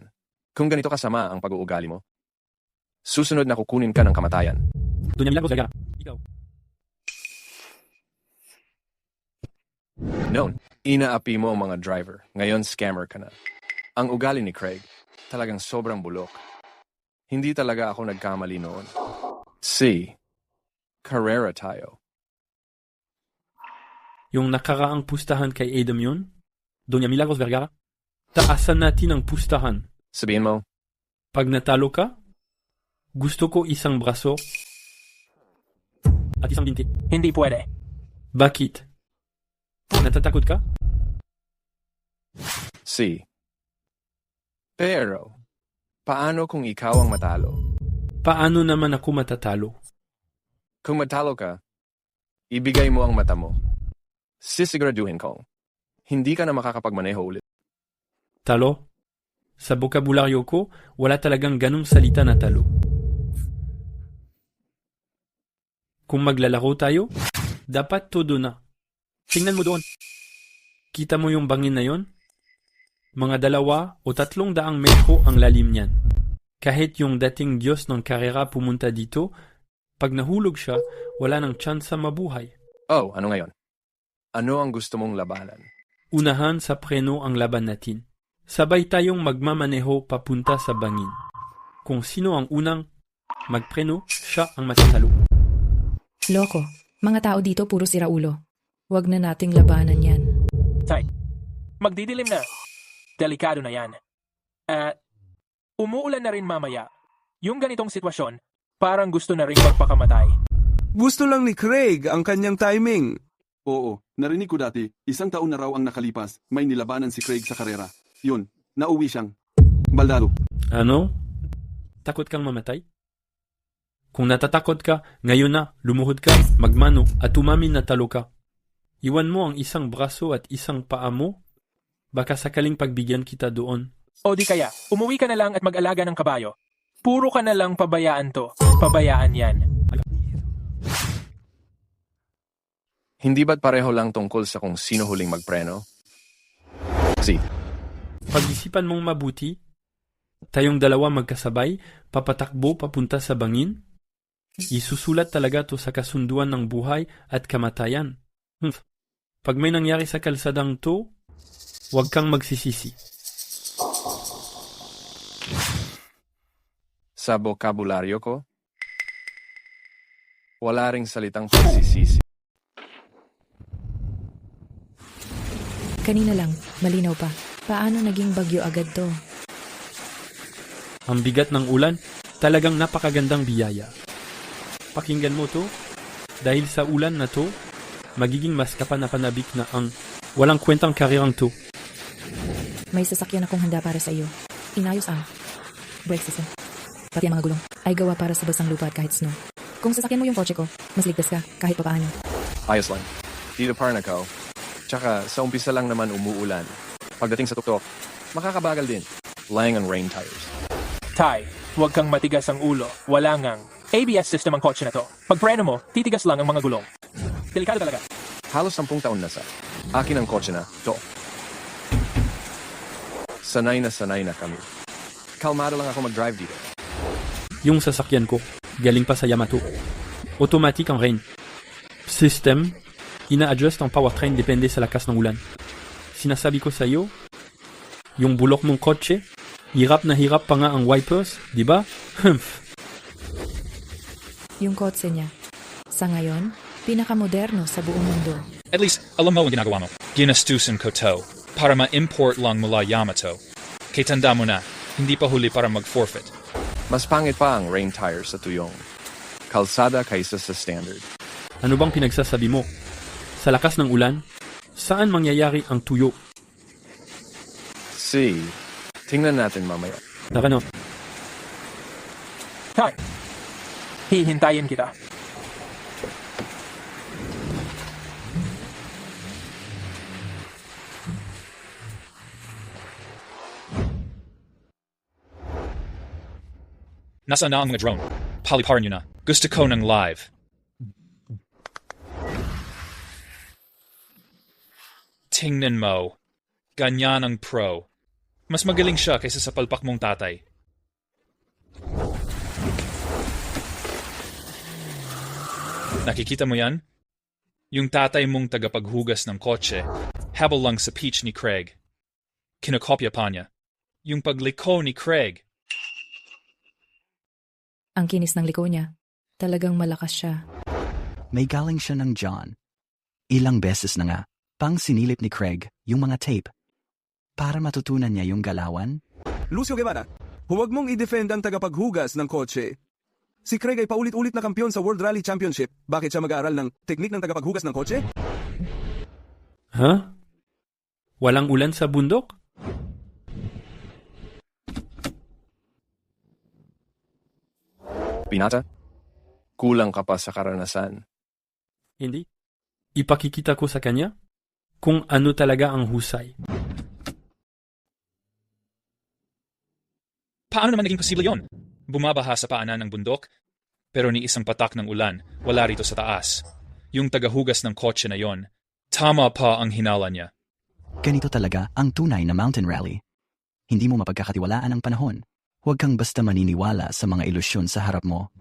D: Kung ganito kasama ang pag-uugali mo, susunod na kukunin ka ng kamatayan.
O: Doña Milagros Vergara, ikaw.
D: Noon, inaapi mo ang mga driver. Ngayon, scammer ka na. Ang ugali ni Craig, talagang sobrang bulok. Hindi talaga ako nagkamali noon. Carrera tayo.
O: Yung nakaraang pustahan kay Adam yun? Doña Milagros Vergara? Taasan natin ang pustahan.
D: Sabihin mo.
O: Pag natalo ka, gusto ko isang braso at isang binti.
H: Hindi pwede.
O: Bakit? Natatakot ka?
D: Pero, paano kung ikaw ang matalo?
O: Paano naman ako matatalo?
D: Kung matalo ka, ibigay mo ang mata mo. Sisiguraduhin kong hindi ka na makakapagmaneho ulit.
O: Talo? Sa bokabularyo ko, wala talagang ganong salita na talo. Kung maglalaro tayo, dapat todo na. Tingnan mo doon. Kita mo yung bangin na yon? Mga 2 o 300 metro ang lalim niyan. Kahit yung dating Diyos ng karera pumunta dito, pag nahulog siya, wala nang tsansa mabuhay.
D: Oh, ano ngayon? Ano ang gusto mong labanan?
O: Unahan sa preno ang laban natin. Sabay tayong magmamaneho papunta sa bangin. Kung sino ang unang magpreno, siya ang matatalo.
C: Loko, mga tao dito puro siraulo. Huwag na nating labanan yan.
H: Magdidilim na. Delikado na yan. At umuulan na rin mamaya. Yung ganitong sitwasyon, parang gusto na rin magpakamatay.
S: Gusto lang ni Craig ang kanyang timing.
L: Oo, narinig ko dati, 1 taon na raw ang nakalipas, may nilabanan si Craig sa karera. Yun, nauwi siyang baldado.
O: Ano? Takot kang mamatay? Kung natatakot ka, ngayon na, lumuhod ka, magmano, at umamin na talo ka. Iwan mo ang isang braso at isang paa mo, baka sakaling pagbigyan kita doon.
H: O di kaya, umuwi ka na lang at mag-alaga ng kabayo. Puro ka na lang pabayaan to. Pabayaan yan.
D: Hindi ba't pareho lang tungkol sa kung sino huling magpreno?
O: Pag-isipan mong mabuti, tayong 2 magkasabay, papatakbo papunta sa bangin, isusulat talaga to sa kasunduan ng buhay at kamatayan. Pag may nangyari sa kalsadang to, huwag kang magsisisi.
D: Sa bokabularyo ko, wala ring salitang pagsisisi.
C: Kanina lang, malinaw pa. Paano naging bagyo agad to?
O: Ang bigat ng ulan, talagang napakagandang biyaya. Pakinggan mo to, dahil sa ulan na to, magiging mas kapanapanabik na ang walang kwentang karirang to.
C: May sasakyan akong handa para sa iyo. Inayos ang brake system. Pati ang mga gulong ay gawa para sa basang lupa at kahit snow. Kung sasakyan mo yung kotse ko, mas ligtas ka kahit papaano.
D: Ayos lang. Dito Parnaco. Tsaka sa umpisa lang naman umuulan. Pagdating sa tuktok, makakabagal din. Lying on rain tires.
H: Ty, huwag kang matigas ang ulo. Wala ngang ABS system ang kotse na to. Pag preno mo, titigas lang ang mga gulong. Delikado talaga.
D: Halos 10 taon na sa akin ang kotse na to. Sanay na kami. Kalmado lang ako mag-drive dito.
O: Yung sasakyan ko, galing pa sa Yamato. Automatic ang rain system, ina-adjust ang powertrain depende sa lakas ng ulan. Sinasabi ko sa iyo, yung bulok mong kotse, hirap na hirap pa nga ang wipers, di ba?
C: Yung kotse niya, sa ngayon, pinakamoderno sa buong mundo.
T: At least, alam mo ang ginagawa mo. Ginastusan ko to para ma-import lang mula Yamato. Kaya tanda mo na, hindi pa huli para mag-forfeit.
D: Mas pangit pa ang rain tires sa tuyong. Kalsada kaysa sa standard.
O: Ano bang pinagsasabi mo? Sa lakas ng ulan, saan mangyayari ang tuyo?
D: Tingnan natin mamaya.
O: Nakano?
H: Ty, hihintayin kita.
T: Nasaan na ang mga drone? Paliparan nyo na. Gusto ko ng live. Tingnan mo. Ganyan ang pro. Mas magaling siya kaysa sa palpak mong tatay. Nakikita mo yan? Yung tatay mong tagapaghugas ng kotse, habol lang sa peach ni Craig. Kinokopya pa niya. Yung pagliko ni Craig.
C: Ang kinis ng liko niya. Talagang malakas siya.
K: May galing siya ng John. Ilang beses na nga, pang sinilip ni Craig yung mga tape. Para matutunan niya yung galawan.
S: Lucio Guevara, huwag mong i-defend ang tagapaghugas ng kotse. Si Craig ay paulit-ulit na kampiyon sa World Rally Championship. Bakit siya mag-aaral ng teknik ng tagapaghugas ng kotse?
O: Ha? Walang ulan sa bundok?
D: Pinata? Kulang ka pa sa karanasan.
O: Hindi. Ipakikita ko sa kanya kung ano talaga ang husay.
T: Paano naman naging posible yon? Bumabaha sa paanan ng bundok, pero ni isang patak ng ulan, wala rito sa taas. Yung tagahugas ng kotse na yon, tama pa ang hinala niya.
K: Ganito talaga ang tunay na mountain rally. Hindi mo mapagkakatiwalaan ang panahon. Huwag kang basta maniniwala sa mga ilusyon sa harap mo.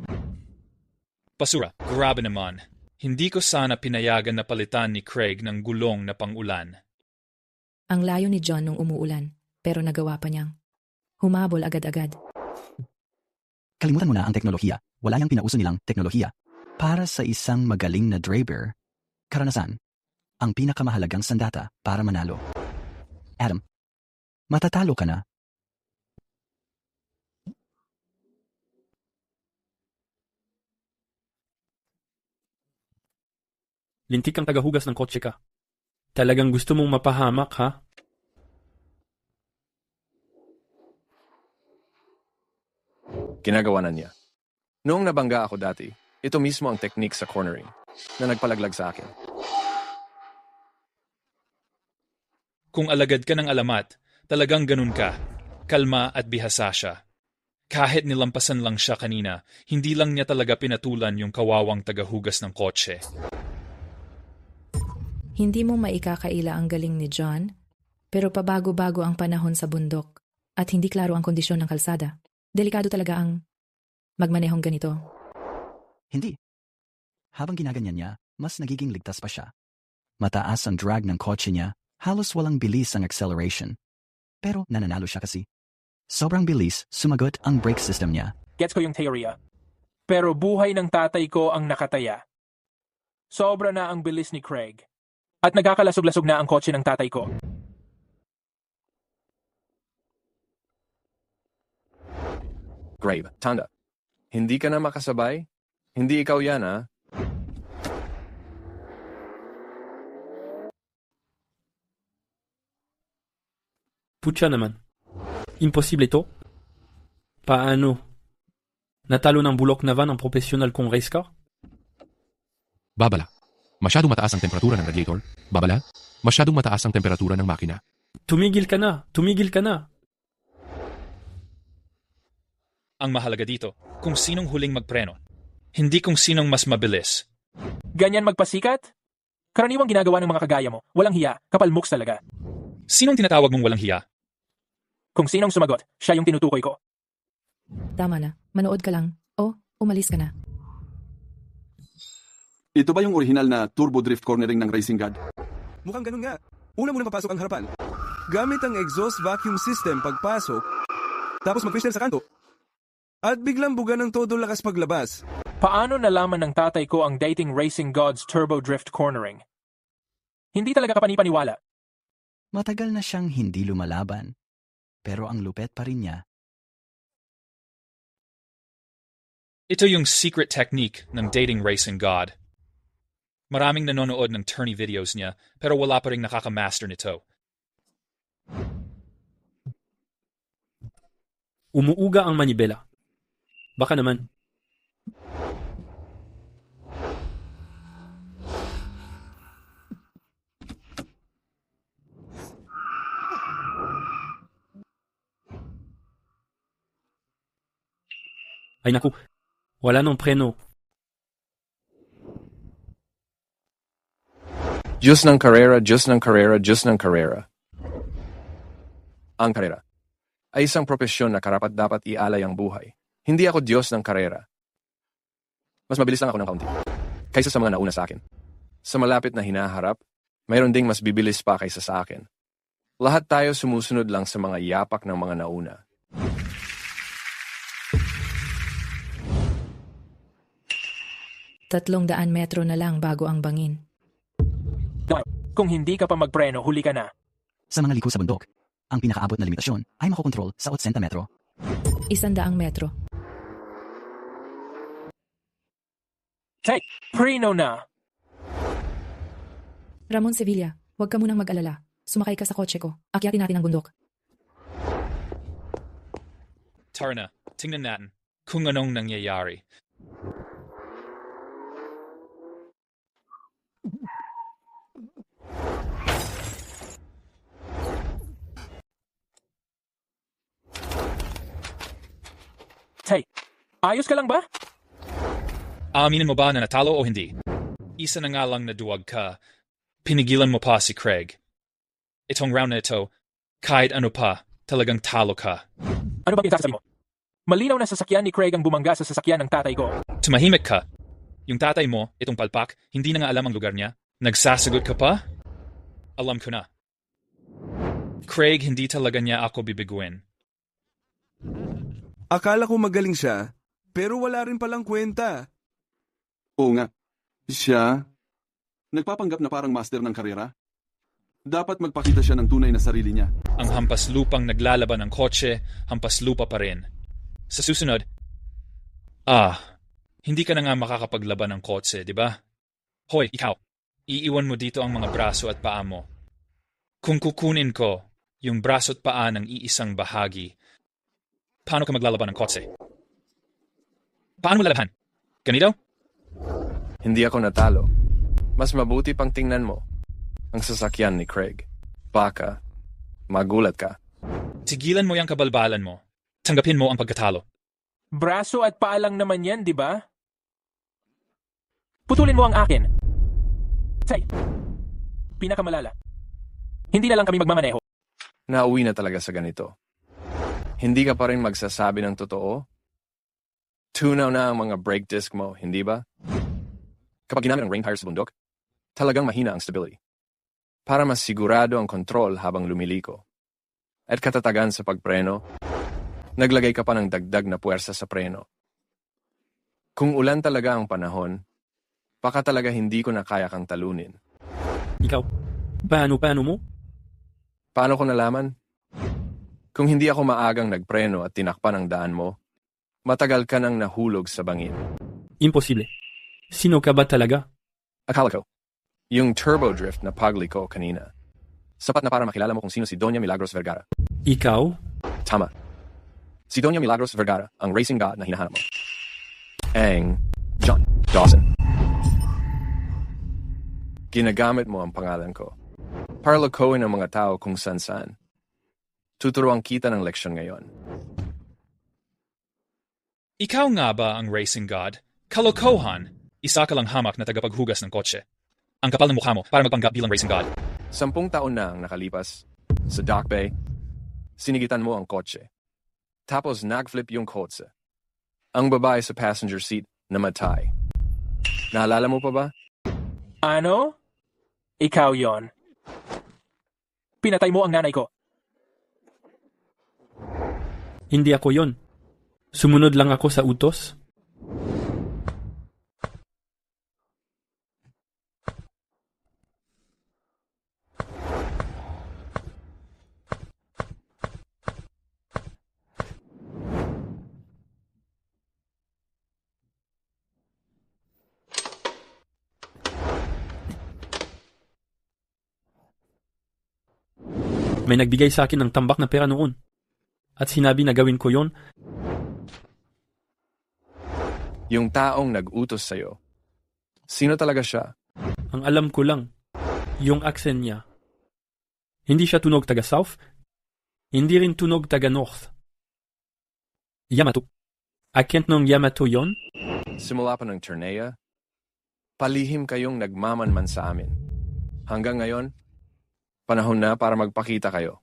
T: Basura, grabe naman. Hindi ko sana pinayagan na palitan ni Craig ng gulong na pang-ulan.
C: Ang layo ni John nung umuulan, pero nagawa pa niyang humabol agad-agad.
K: Kalimutan mo na ang teknolohiya. Wala yang pinauso nilang teknolohiya. Para sa isang magaling na driver, karanasan, ang pinakamahalagang sandata para manalo. Adam, matatalo ka na.
O: Lintik ang tagahugas ng kotse ka. Talagang gusto mong mapahamak, ha?
D: Ginagawa na niya. Noong nabangga ako dati, ito mismo ang technique sa cornering na nagpalaglag sa akin.
T: Kung alagad ka ng alamat, talagang ganun ka. Kalma at bihasa siya. Kahit nilampasan lang siya kanina, hindi lang niya talaga pinatulan yung kawawang tagahugas ng kotse.
C: Hindi mo maikakaila ang galing ni John, pero pabago-bago ang panahon sa bundok at hindi klaro ang kondisyon ng kalsada. Delikado talaga ang magmanehong ganito.
K: Hindi. Habang ginaganyan niya, mas nagiging ligtas pa siya. Mataas ang drag ng kotse niya, halos walang bilis ang acceleration. Pero nananalo siya kasi. Sobrang bilis, sumagot ang brake system niya.
H: Gets ko yung teorya. Pero buhay ng tatay ko ang nakataya. Sobra na ang bilis ni Craig. At nagkakalasog-lasog na ang kotse ng tatay ko.
D: Grave, tanda. Hindi ka na makasabay? Hindi ikaw yan, ha?
B: Putya naman. Imposible ito. Paano? Natalo ng bulok na van ang professional kong race car?
V: Babala. Masyadong mataas ang temperatura ng radiator. Babala. Masyadong mataas ang temperatura ng makina.
B: Tumigil ka na! Tumigil ka na!
T: Ang mahalaga dito, kung sinong huling magpreno. Hindi kung sinong mas mabilis.
H: Ganyan magpasikat? Karaniwang ginagawa ng mga kagaya mo. Walang hiya, kapalmuks talaga.
T: Sinong tinatawag mong walang hiya?
H: Kung sinong sumagot, siya yung tinutukoy ko.
C: Tama na. Manood ka lang. O, umalis ka na.
L: Ito ba yung original na turbo drift cornering ng Racing God?
S: Mukhang ganun nga. Una mo nang papasok ang harapan. Gamit ang exhaust vacuum system pagpasok, tapos mag-fishtail sa kanto. At biglang buga ng todo lakas paglabas.
H: Paano nalaman ng tatay ko ang dating Racing God's turbo drift cornering? Hindi talaga kapanipaniwala.
K: Matagal na siyang hindi lumalaban. Pero ang lupet pa rin niya.
T: Ito yung secret technique ng dating Racing God. Maraming nanonood ng tourney videos niya, pero wala pa rin nakakamaster nito.
B: Umuuga ang manibela. Baka naman. Ay naku, wala nang preno.
D: Diyos ng karera, Diyos ng karera, Diyos ng karera. Ang karera ay isang propesyon na karapat-dapat ialay ang buhay. Hindi ako Diyos ng karera. Mas mabilis lang ako ng kaunti kaysa sa mga nauna sa akin. Sa malapit na hinaharap, mayroon ding mas bibilis pa kaysa sa akin. Lahat tayo sumusunod lang sa mga yapak ng mga nauna.
C: 300 metro na lang bago ang bangin.
H: Kung hindi ka pa magpreno, huli ka na.
K: Sa mga liko sa bundok, ang pinakaabot na limitasyon ay makokontrol sa 80 metro.
C: 100 metro.
H: Hey, preno na!
C: Ramon Sevilla, huwag ka munang mag-alala. Sumakay ka sa kotse ko. Akyatin natin ang bundok.
T: Tara na, tingnan natin kung anong nangyayari.
H: Hey, ayos ka lang ba?
T: Aaminin mo ba na natalo o hindi? Isa na nga lang na duwag ka. Pinigilan mo pa si Craig. Itong round na ito, kahit ano pa, talagang talo ka.
H: Ano bang pinagsasabi mo? Malinaw na sasakyan ni Craig ang bumangga sa sasakyan ng tatay ko.
T: Tumahimik ka. Yung tatay mo, itong palpak, hindi na nga alam ang lugar niya. Nagsasagot ka pa? Alam ko na. Craig, hindi talaga niya ako bibiguin.
S: Akala ko magaling siya, pero wala rin palang kwenta.
L: Oo nga. Siya, nagpapanggap na parang master ng karera. Dapat magpakita siya ng tunay na sarili niya.
T: Ang hampas lupang naglalaban ng kotse, hampas lupa pa rin. Sa susunod, hindi ka na nga makakapaglaban ng kotse, di ba? Hoy, ikaw, iiwan mo dito ang mga braso at paa mo. Kung kukunin ko yung braso at paa ng iisang bahagi, paano ka maglalaban ng kotse? Paano mo lalaban? Ganito?
D: Hindi ako natalo. Mas mabuti pang tingnan mo ang sasakyan ni Craig. Baka, magulat ka.
T: Tigilan mo yung kabalbalan mo. Tanggapin mo ang pagkatalo.
H: Braso at paa lang naman yan, di ba? Putulin mo ang akin. Say, pinakamalala. Hindi na lang kami magmamaneho.
D: Nauwi na talaga sa ganito. Hindi ka pa rin magsasabi ng totoo? Tunaw na ang mga brake disc mo, hindi ba? Kapag ginamit ang rain tires sa bundok, talagang mahina ang stability. Para mas sigurado ang kontrol habang lumiliko. At katatagan sa pagpreno, naglagay ka pa ng dagdag na puwersa sa preno. Kung ulan talaga ang panahon, baka talaga hindi ko na kaya kang talunin.
B: Ikaw, paano mo?
D: Paano ko nalaman? Kung hindi ako maagang nagpreno at tinakpan ang daan mo, Matagal ka nang nahulog sa bangin.
B: Imposible. Sino ka ba talaga?
D: Akala ko, yung turbo drift na pagli ko kanina. Sapat na para makilala mo kung sino si Doña Milagros Vergara.
B: Ikaw?
D: Tama. Si Doña Milagros Vergara, ang racing god na hinahanap mo. Ang John Dawson. Ginagamit mo ang pangalan ko para lokohin ang mga tao kung saan-saan. Tuturuan kita ng leksyon ngayon.
T: Ikaw nga ba ang racing god? Kalokohan! Isa ka lang hamak na tagapaghugas ng kotse. Ang kapal ng mukha mo para magpanggap bilang racing god.
D: 10 taon na ang nakalipas. Sa Dock Bay, sinigitan mo ang kotse. Tapos nag-flip yung kotse. Ang babae sa passenger seat namatay. Naalala mo pa ba?
H: Ano? Ikaw yon. Pinatay mo ang nanay ko.
B: Hindi ako yon. Sumunod lang ako sa utos. May nagbigay sa akin ng tambak na pera noon. At sinabi na gawin ko yon.
D: Yung taong nag-utos sa'yo. Sino talaga siya?
B: Ang alam ko lang, yung accent niya. Hindi siya tunog taga-south, hindi rin tunog taga-north. Yamato. Akent ng Yamato yon?
D: Simula pa ng Ternea, palihim kayong nagmamanman sa amin. Hanggang ngayon, panahon na para magpakita kayo.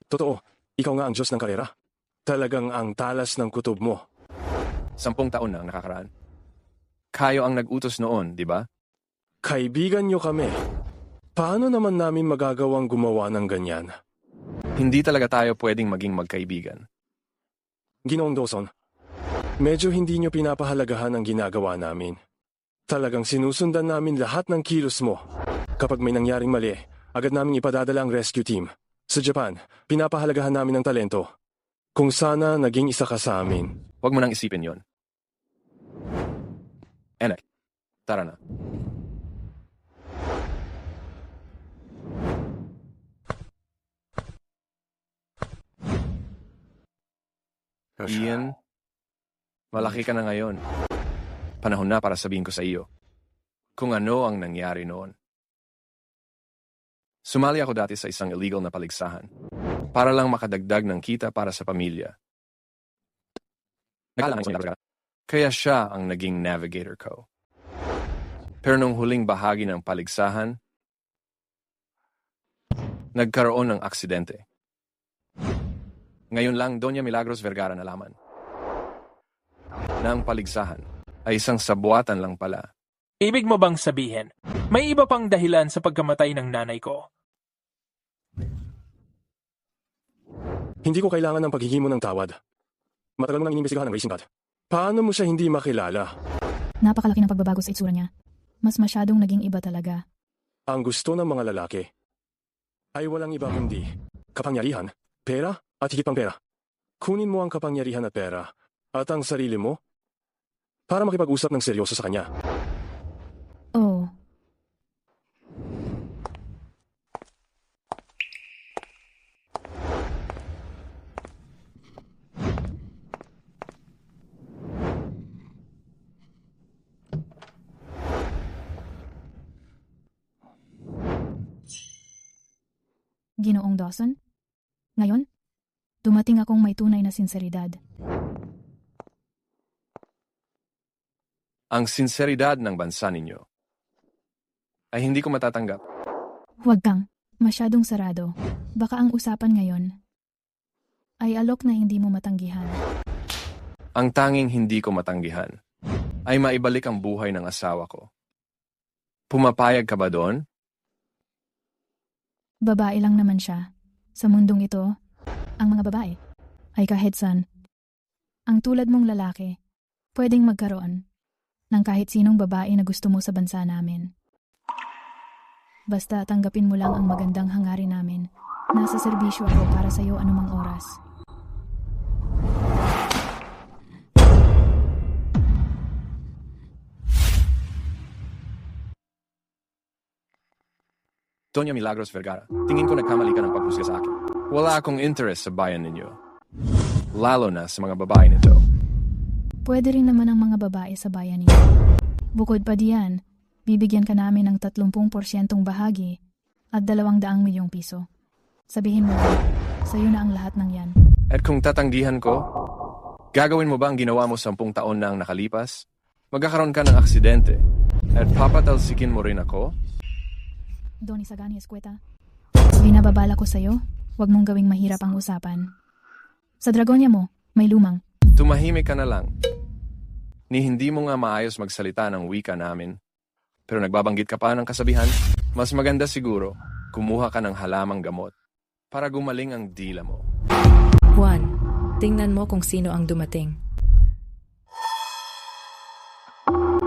I: Totoo, ikaw nga ang Diyos ng karera. Talagang ang talas ng kutob mo.
D: 10 taon na ang nakakaraan. Kayo ang nag-utos noon, di ba?
I: Kaibigan nyo kami. Paano naman namin magagawang gumawa ng ganyan?
D: Hindi talaga tayo pwedeng maging magkaibigan.
I: Ginoong Dawson, medyo hindi nyo pinapahalagahan ang ginagawa namin. Talagang sinusundan namin lahat ng kilos mo. Kapag may nangyaring mali, agad namin ipadadala ang rescue team. Sa Japan, pinapahalagahan namin ang talento. Kung sana naging isa ka sa amin.
D: Huwag mo nang isipin yon. Enek, tara na. Ian, malaki ka na ngayon. Panahon na para sabihin ko sa iyo kung ano ang nangyari noon. Sumali ako dati sa isang illegal na paligsahan para lang makadagdag ng kita para sa pamilya. Kaya siya ang naging navigator ko. Pero nung huling bahagi ng paligsahan, nagkaroon ng aksidente. Ngayon lang Doña Milagros Vergara nalaman na ang paligsahan ay isang sabuatan lang pala.
H: Ibig mo bang sabihin, may iba pang dahilan sa pagkamatay ng nanay ko?
I: Hindi ko kailangan ng paghihimo ng tawad. Matagal mo nang inimbestigahan ng racing god. Paano mo siya hindi makilala?
U: Napakalaki ng pagbabago sa itsura niya. Mas masyadong naging iba talaga.
I: Ang gusto ng mga lalaki ay walang iba kundi kapangyarihan, pera at higit pang pera. Kunin mo ang kapangyarihan at pera at ang sarili mo para makipag-usap ng seryoso sa kanya.
U: Oh. Ginoong Dawson? Ngayon, dumating akong may tunay na sinseridad.
D: Ang sinseridad ng bansa ninyo ay hindi ko matatanggap.
U: Huwag kang, masyadong sarado. Baka ang usapan ngayon ay alok na hindi mo matanggihan.
D: Ang tanging hindi ko matanggihan ay maibalik ang buhay ng asawa ko. Pumapayag ka ba doon?
U: Babae lang naman siya. Sa mundong ito, ang mga babae ay kahitsan. Ang tulad mong lalaki, pwedeng magkaroon ng kahit sinong babae na gusto mo sa bansa namin. Basta tanggapin mo lang ang magandang hangarin namin. Nasa serbisyo ako para sa'yo anumang oras.
D: Doña Milagros Vergara, tingin ko nagkamali ka ng paghusga sa akin. Wala akong interest sa bayan ninyo. Lalo na sa mga babae nito.
U: Pwede rin naman ang mga babae sa bayan niyo. Bukod pa diyan, bibigyan ka namin ng 30% bahagi at 200 milyong piso. Sabihin mo, sa'yo na ang lahat ng yan.
D: At kung tatanggihan ko, gagawin mo ba ang ginawa mo 10 taon na ang nakalipas? Magkakaroon ka ng aksidente at papatalsikin mo rin ako?
U: Don Isagani Escueta, binababala ko sa'yo, huwag mong gawing mahirap ang usapan. Sa Dragonia mo, may lumang.
D: Tumahimik ka na lang. Ni hindi mo nga maayos magsalita ng wika namin. Pero nagbabanggit ka pa ng kasabihan, mas maganda siguro, kumuha ka ng halamang gamot para gumaling ang dila mo.
C: Juan, tingnan mo kung sino ang dumating.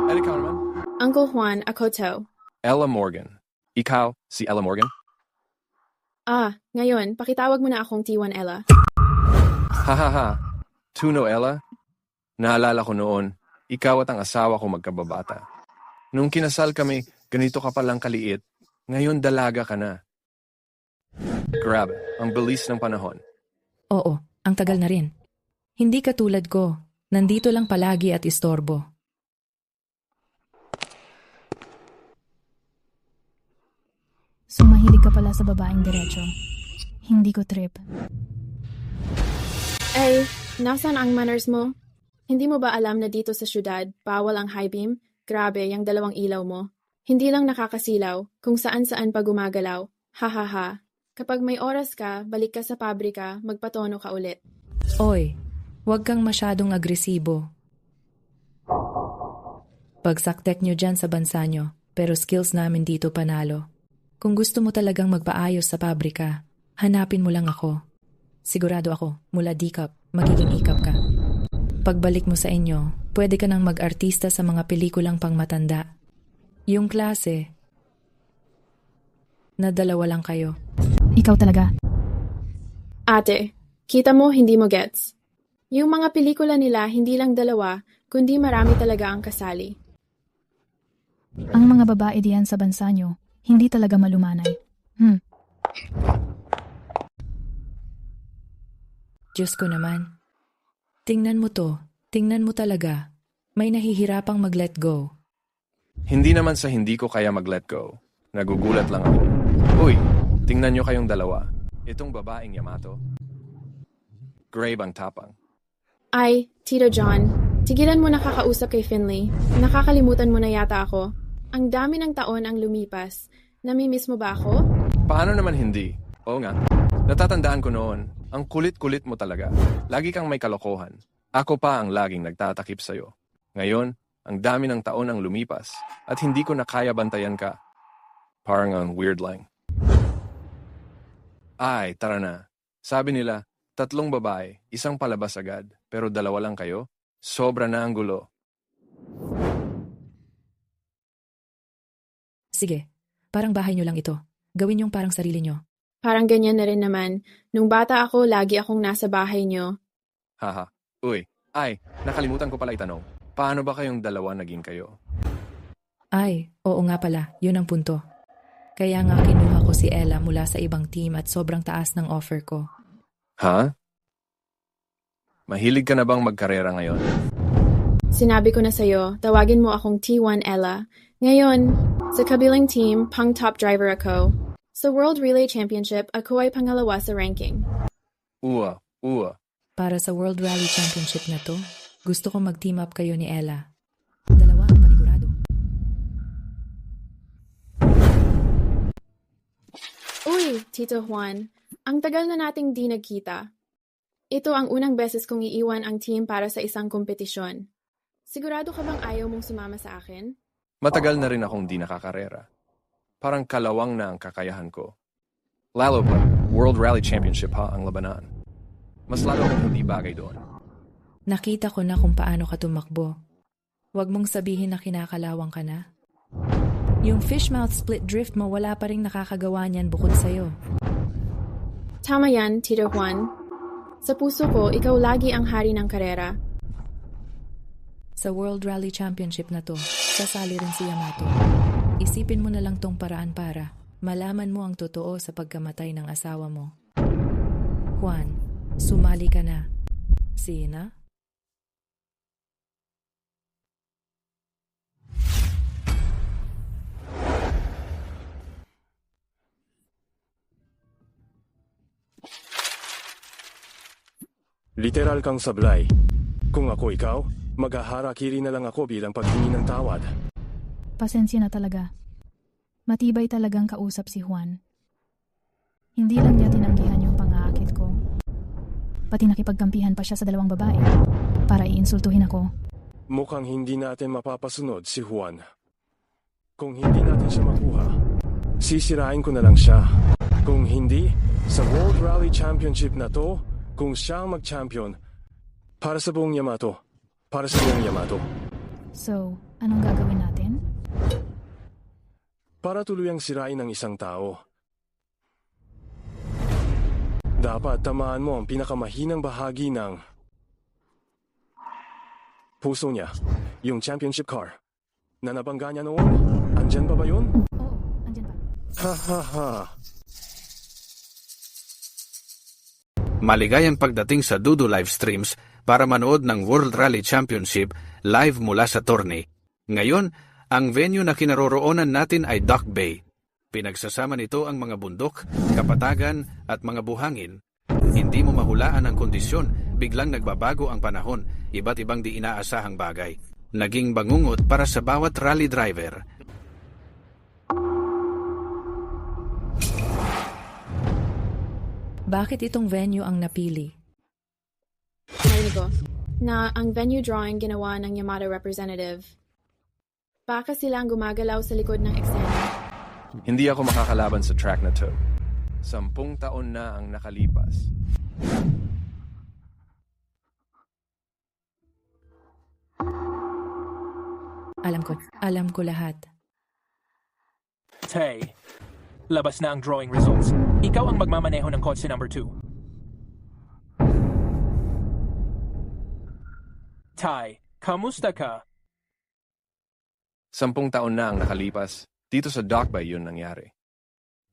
D: Ikaw naman?
A: Uncle Juan, ako to.
D: Ella Morgan. Ikaw, si Ella Morgan?
A: Ngayon, pakitawag mo na akong T1 Ella.
D: Hahaha. Tuno Ella? Naalala ko noon, ikaw at ang asawa ko magkababata. Nung kinasal kami, ganito ka palang kaliit. Ngayon dalaga ka na. Grabe, ang bilis ng panahon.
C: Oo, ang tagal na rin. Hindi katulad ko. Nandito lang palagi at istorbo.
U: So mahilig ka pala sa babaeng diretso. Hindi ko trip.
A: Ay, nasan ang manners mo? Hindi mo ba alam na dito sa syudad, bawal ang high beam? Grabe, yung 2 ilaw mo. Hindi lang nakakasilaw, kung saan-saan pa gumagalaw. Ha. Kapag may oras ka, balik ka sa pabrika, magpatono ka ulit.
C: Oy, huwag kang masyadong agresibo. Pagsaktek nyo dyan sa bansa nyo, pero skills namin dito panalo. Kung gusto mo talagang magpaayos sa pabrika, hanapin mo lang ako. Sigurado ako, mula D-Cup, magiging E-Cup ka. Pagbalik mo sa inyo, pwede ka nang mag-artista sa mga pelikulang pangmatanda. Yung klase, na 2 lang kayo.
U: Ikaw talaga.
A: Ate, kita mo hindi mo gets. Yung mga pelikula nila hindi lang 2, kundi marami talaga ang kasali.
U: Ang mga babae diyan sa bansa nyo, hindi talaga malumanay.
C: Diyos ko naman. Tingnan mo to. Tingnan mo talaga. May nahihirapang mag-let go.
D: Hindi naman sa hindi ko kaya mag-let go. Nagugulat lang ako. Uy, tingnan nyo kayong 2. Itong babaeng Yamato. Grave ang tapang.
A: Ay, Tito John, tigilan mo nakakausap kay Finley. Nakakalimutan mo na yata ako. Ang dami ng taon ang lumipas. Namimiss mo ba ako?
D: Paano naman hindi? Oo nga. Natatandaan ko noon, ang kulit-kulit mo talaga. Lagi kang may kalokohan. Ako pa ang laging nagtatakip sa'yo. Ngayon, ang dami ng taon ang lumipas at hindi ko na kaya bantayan ka. Parang ang weird lang. Ay, tara na. Sabi nila, 3 babae, 1 palabas agad, pero 2 lang kayo? Sobra na ang gulo.
C: Sige, parang bahay nyo lang ito. Gawin yung parang sarili nyo.
A: Parang ganyan na rin naman. Nung bata ako, lagi akong nasa bahay nyo.
D: Haha. Uy, nakalimutan ko pala itanong. Paano ba kayong 2 naging kayo?
C: Ay, oo nga pala. Yun ang punto. Kaya nga kinuha ko si Ella mula sa ibang team at sobrang taas ng offer ko.
D: Ha? Mahilig ka na bang magkarera ngayon?
A: Sinabi ko na sa'yo, tawagin mo akong T1 Ella. Ngayon, sa kabilang team, pang top driver ako. Sa World Relay Championship, ako ay pangalawa sa ranking.
D: Uwa.
C: Para sa World Rally Championship na to, gusto ko mag-team up kayo ni Ella. 2 ang panigurado.
A: Uy, Tito Juan, ang tagal na nating di nagkita. Ito ang unang beses kong iiwan ang team para sa isang kompetisyon. Sigurado ka bang ayaw mong sumama sa akin?
D: Matagal na rin akong di nakakarera. Parang kalawang na ang kakayahan ko. Lalo pa, World Rally Championship ang labanan. Mas lalo akong hindi bagay doon.
C: Nakita ko na kung paano ka tumakbo. Huwag mong sabihin na kinakalawang ka na. Yung fishmouth split drift mo, wala pa rin nakakagawa niyan bukod sa'yo.
A: Tama yan, Tito Juan. Sa puso ko, ikaw lagi ang hari ng karera.
C: Sa World Rally Championship na to, sasali rin si Yamato. Isipin mo na lang tong paraan para Malaman mo ang totoo sa pagkamatay ng asawa mo. Juan, sumali ka na. Sina?
I: Literal kang sablay. Kung ako ikaw, maghaharakiri na lang ako bilang paghingi ng tawad.
U: Pasensya na talaga. Matibay talagang kausap si Juan. Hindi lang niya tinanggihan yung pang-aakit ko. Pati nakipagkampihan pa siya sa dalawang babae para iinsultuhin ako.
I: Mukhang hindi natin mapapasunod si Juan. Kung hindi natin siya makuha, sisirain ko na lang siya. Kung hindi, sa World Rally Championship na to, kung siya ang mag-champion, para sa buong Yamato. Para sa buong Yamato.
U: So, anong gagawin natin?
I: Para tuluyang sirain ng isang tao, dapat tamaan mo ang pinakamahinang bahagi ng puso niya, yung championship car. Na nabangga niya noon, andyan pa ba yun?
U: Oo, andyan pa.
I: Ha ha ha.
M: Maligayang pagdating sa Dudu Live Streams para manood ng World Rally Championship live mula sa tourney. Ngayon, ang venue na kinaroroonan natin ay Dock Bay. Pinagsasama nito ang mga bundok, kapatagan at mga buhangin. Hindi mo mahulaan ang kondisyon, biglang nagbabago ang panahon, iba't ibang di inaasahang bagay. Naging bangungot para sa bawat rally driver.
C: Bakit itong venue ang napili?
A: Narinig ko na ang venue drawing ginawa ng Yamato representative. Baka sila ang gumagalaw sa likod ng eksena.
D: Hindi ako makakalaban sa track na to. 10 taon na ang nakalipas.
C: Alam ko lahat.
H: Tay, labas na ang drawing results. Ikaw ang magmamaneho ng kotse number 2. Tay, kamusta ka?
D: 10 taon na ang nakalipas. Dito sa Dock Bay yun nangyari.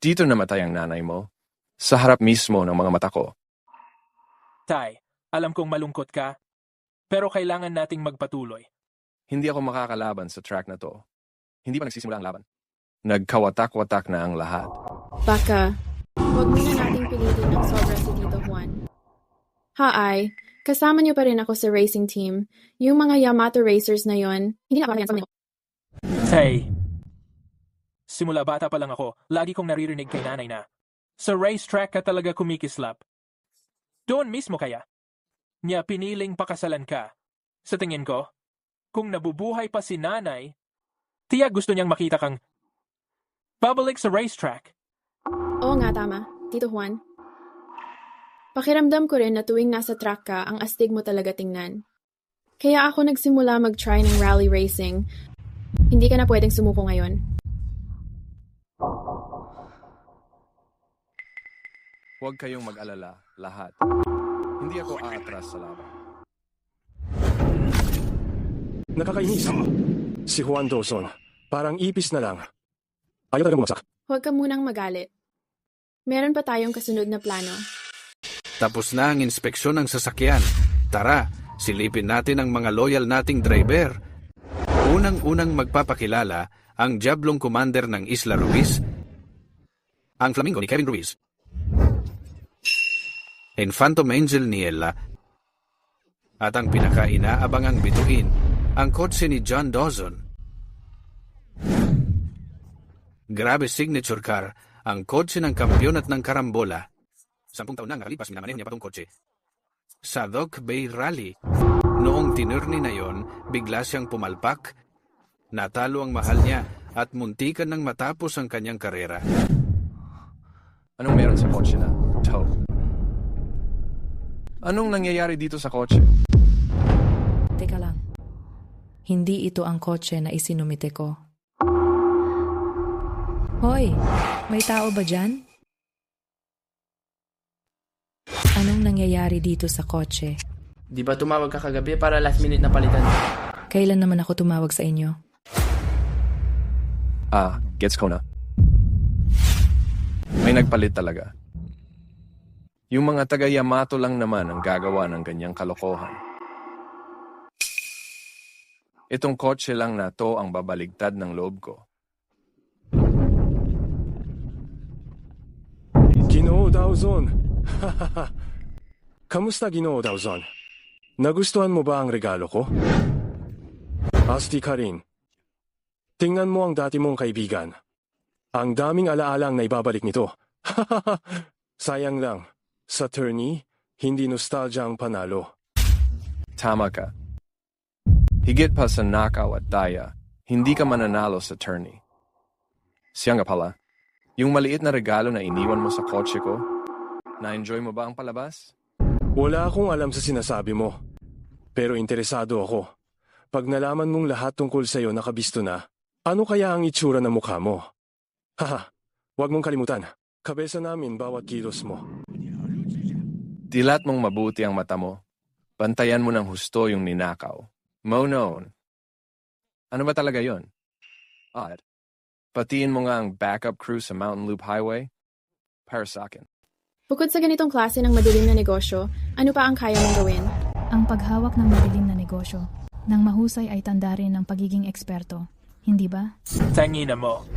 D: Dito namatay ang nanay mo. Sa harap mismo ng mga mata ko.
H: Tay, alam kong malungkot ka, pero kailangan nating magpatuloy.
D: Hindi ako makakalaban sa track na to. Hindi pa nagsisimula ang laban. Nagkawatak-watak na ang lahat.
A: Baka, wag muna nating pilitin ng sobra si Tito Juan. Hi, kasama niyo pa rin ako sa racing team. Yung mga Yamato racers na yon, hindi na ako sa mga.
H: Tay, simula bata pa lang ako, lagi kong naririnig kay nanay na, sa racetrack ka talaga kumikislap. Doon mismo kaya, niya piniling pakasalan ka. Sa tingin ko, kung nabubuhay pa si nanay, tiyak gusto niyang makita kang babalik sa racetrack.
A: Oo nga, tama, Tito Juan. Pakiramdam ko rin na tuwing nasa track ka, ang astig mo talaga tingnan. Kaya ako nagsimula mag-try ng rally racing. Hindi ka na pwedeng sumuko ngayon.
D: Huwag kayong mag-alala, lahat. Hindi ako aatras sa laban.
I: Nakakainis. Si Juan Dawson, parang ipis na lang. Ayaw talaga bumagsak.
A: Huwag ka munang magalit. Meron pa tayong kasunod na plano.
M: Tapos na ang inspeksyon ng sasakyan. Tara, silipin natin ang mga loyal nating driver. Unang-unang magpapakilala ang Diablong Commander ng Isla Ruiz, ang Flamingo ni Kevin Ruiz, and Phantom Angel ni Ella, at ang pinaka-inaabangang bituin, ang kotse ni John Dawson. Grabe signature car, ang kotse ng kampiyon at ng karambola. 10 taon na nakalipas, minamaneho niya pa tong kotse. Sa Dock Bay Rally, noong tinurni na yon, bigla siyang pumalpak, natalo ang mahal niya at muntikan nang matapos ang kanyang karera.
D: Anong meron sa kotse na tow? Anong nangyayari dito sa kotse?
C: Teka lang. Hindi ito ang kotse na isinumite ko. Hoy, may tao ba dyan? Anong nangyayari dito sa kotse?
R: Di ba tumawag ka kagabi para last minute na palitan?
C: Kailan naman ako tumawag sa inyo?
D: Gets ko na. May nagpalit talaga. Yung mga taga-Yamato lang naman ang gagawa ng ganyang kalokohan. Itong kotse lang na to ang babaligtad ng loob ko.
I: Ginoo Dawson. Kamusta Ginoo Dawson? Nagustuhan mo ba ang regalo ko? Asti ka rin. Tingnan mo ang dati mong kaibigan. Ang daming alaalang na ibabalik nito. Sayang lang. Sa tourney, hindi nostalgia ang panalo.
D: Tama ka. Higit pa sa knockout at daya, hindi ka mananalo sa tourney. Siya nga pala, yung maliit na regalo na iniwan mo sa kotse ko, na-enjoy mo ba ang palabas?
I: Wala akong alam sa sinasabi mo. Pero interesado ako. Pag nalaman mong lahat tungkol sa'yo nakabisto na, ano kaya ang itsura ng mukha mo? Haha, huwag mong kalimutan. Kabesa namin bawat kilos mo.
D: Dilat mong mabuti ang mata mo. Bantayan mo ng husto yung ninakaw. Mo known. Ano ba talaga yon? Odd. Patiin mo nga ang backup crew sa Mountain Loop Highway? Para sa akin.
A: Bukod sa ganitong klase ng madilim na negosyo, ano pa ang kaya mong gawin?
U: Ang paghawak ng madilim na negosyo, ng mahusay ay tanda rin ng pagiging eksperto. Hindi ba?
H: Tangina mo.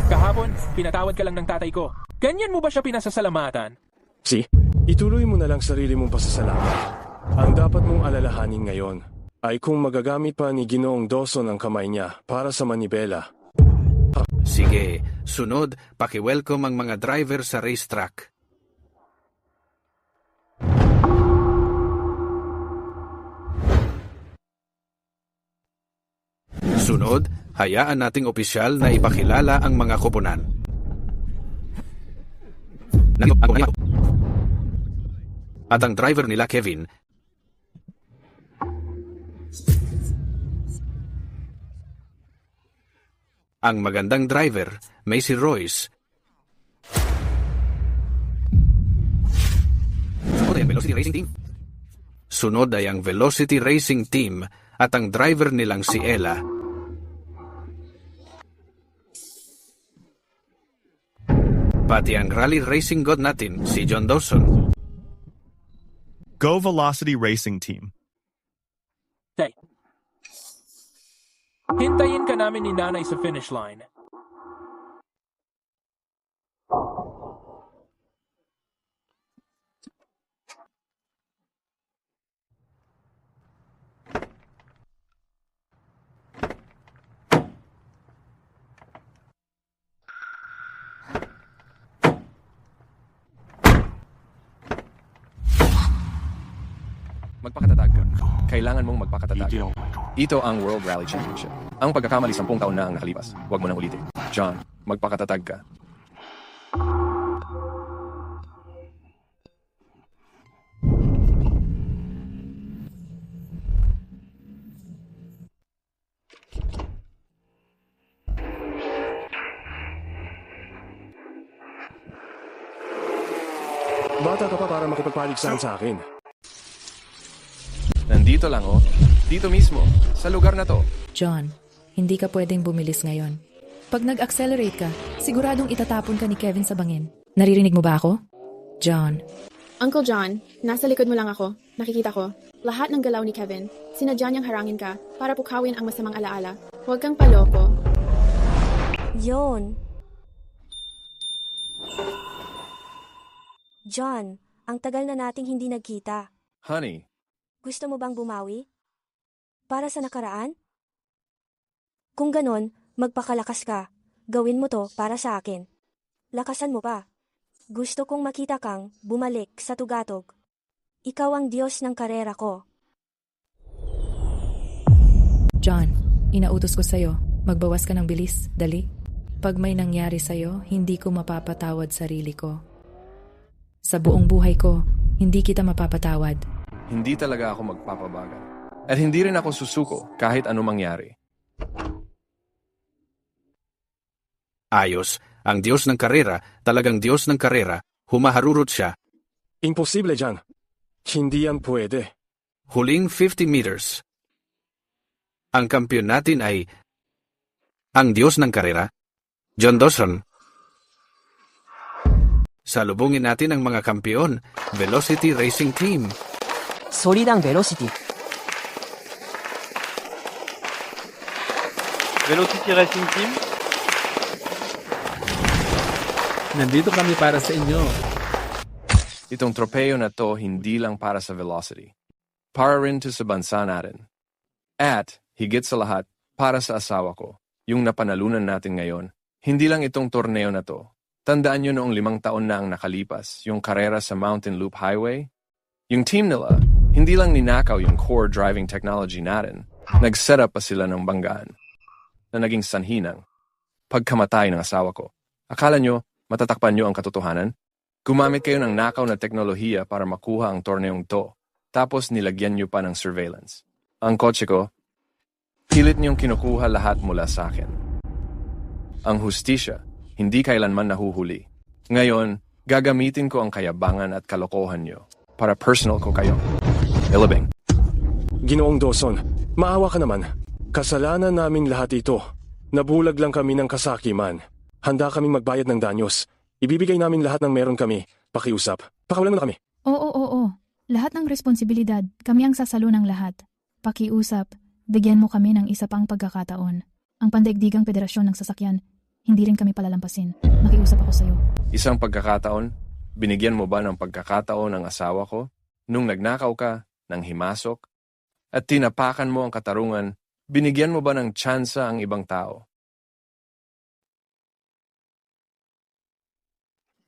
H: Kahapon, pinatawad ka lang ng tatay ko. Ganyan mo ba siya pinasasalamatan?
I: Ituloy mo na lang sarili mong pasasalamat. Ang dapat mong alalahanin ngayon ay kung magagamit pa ni Ginoong Dawson ang kamay niya para sa manibela.
M: Sige, sunod, paki-welcome ang mga driver sa racetrack. Sunod, hayaan nating opisyal na ipakilala ang mga koponan. At ang driver nila Kevin, ang magandang driver, Macy Royce. Sunod ay ang Velocity Racing Team. Sunod ay ang Velocity Racing Team at ang driver nilang si Ella. Pati ang rally racing god natin, si John Dawson.
G: Go Velocity Racing Team.
H: Hey. Hintayin ka namin ni Nanay sa finish line.
D: Magpakatatag ka. Kailangan mong magpakatatag. Ito ang World Rally Championship. Ang pagkakamali 10 taon na ang nakalipas. Huwag mo nang ulitin. John, magpakatatag ka.
I: Bata ka pa para makipagpaligsahan sa akin.
D: Nandito lang oh. Dito mismo, sa lugar na to.
C: John, hindi ka pwedeng bumilis ngayon. Pag nag-accelerate ka, siguradong itatapon ka ni Kevin sa bangin. Naririnig mo ba ako? John.
A: Uncle John, nasa likod mo lang ako. Nakikita ko. Lahat ng galaw ni Kevin, sinadya niyang harangin ka para pukawin ang masamang alaala. Huwag kang paloko.
F: Yon. John, ang tagal na nating hindi nagkita.
D: Honey.
F: Gusto mo bang bumawi? Para sa nakaraan? Kung ganon, magpakalakas ka. Gawin mo to para sa akin. Lakasan mo pa. Gusto kong makita kang bumalik sa tugatog. Ikaw ang Diyos ng karera ko.
C: John, inautos ko sa'yo. Magbawas ka ng bilis. Dali. Pag may nangyari sa'yo, hindi ko mapapatawad sarili ko. Sa buong buhay ko, hindi kita mapapatawad.
D: Hindi talaga ako magpapabagal. At hindi rin ako susuko kahit ano mangyari.
M: Ayos, ang Diyos ng karera, talagang Diyos ng karera, humaharurot siya.
I: Imposible dyan. Hindi yan pwede.
M: Huling 50 meters. Ang kampiyon natin ay ang Diyos ng karera, John Dawson. Salubungin natin ang mga kampiyon, Velocity Racing Team.
J: Solid ang Velocity.
P: Velocity Racing Team?
O: Nandito kami para sa inyo.
D: Itong tropeo na to hindi lang para sa Velocity. Para rin to sa bansa natin. At, higit sa lahat, para sa asawa ko, yung napanalunan natin ngayon. Hindi lang itong torneo na to. Tandaan nyo noong 5 taon na ang nakalipas, yung karera sa Mountain Loop Highway. Yung team nila, hindi lang ninakaw yung core driving technology natin. Nag-set up pa sila ng banggaan na naging sanhi ng pagkamatay ng asawa ko. Akala nyo, matatakpan nyo ang katotohanan? Gumamit kayo ng nakaw na teknolohiya para makuha ang torneong to, tapos nilagyan nyo pa ng surveillance. Ang kotse ko, pilit niyong kinukuha lahat mula sa akin. Ang hustisya, hindi kailanman nahuhuli. Ngayon, gagamitin ko ang kayabangan at kalokohan nyo para personal ko kayo. Ilibing.
I: Ginoong Dawson, maawa ka naman. Kasalanan naming lahat ito. Nabulag lang kami ng kasakiman. Handa kaming magbayad ng danyos. Ibibigay namin lahat ng meron kami. Pakiusap. Pakawalan mo na kami.
U: Oo. Lahat ng responsibilidad, kami ang sasalo ng lahat. Pakiusap, bigyan mo kami ng isa pang pagkakataon. Ang Pandaigdigang Federasyon ng Sasakyan, hindi rin kami palalampasin. Nakiusap ako sa'yo.
D: Isang pagkakataon? Binigyan mo ba ng pagkakataon ang asawa ko? Nung nagnakaw ka, nang himasok? At tinapakan mo ang katarungan, binigyan mo ba ng tsansa ang ibang tao?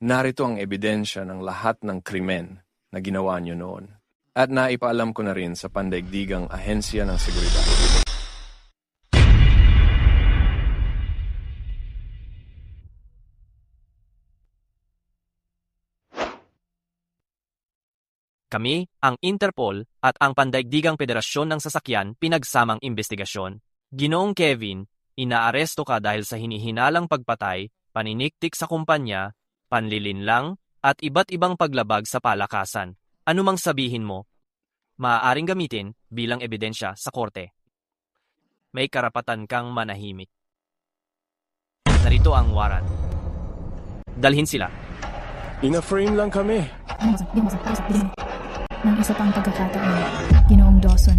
D: Narito ang ebidensya ng lahat ng krimen na ginawa niyo noon. At naipaalam ko na rin sa Pandaigdigang Ahensya ng Seguridad.
N: Kami, ang Interpol at ang Pandaigdigang Federasyon ng Sasakyan pinagsamang investigasyon. Ginoong Kevin, inaaresto ka dahil sa hinihinalang pagpatay, paniniktik sa kumpanya, panlilinlang, at iba't ibang paglabag sa palakasan. Anumang sabihin mo, maaaring gamitin bilang ebidensya sa korte. May karapatan kang manahimik. Narito ang waran. Dalhin sila.
I: Ina-frame lang kami.
U: Ng isa pang pagkakataon, Ginoong Dawson.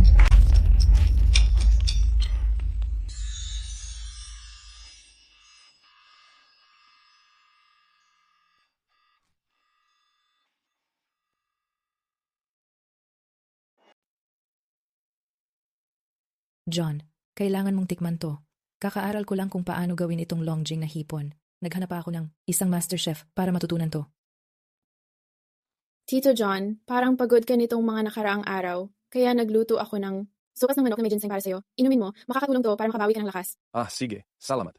C: John, kailangan mong tikman to. Kakaaral ko lang kung paano gawin itong longjing na hipon. Naghanap ako ng isang master chef para matutunan to.
A: Tito John, parang pagod ka nitong mga nakaraang araw, kaya nagluto ako ng sopas ng manok na may ginseng para sa'yo. Inumin mo, makakatulong to para makabawi ka ng lakas.
D: Sige. Salamat.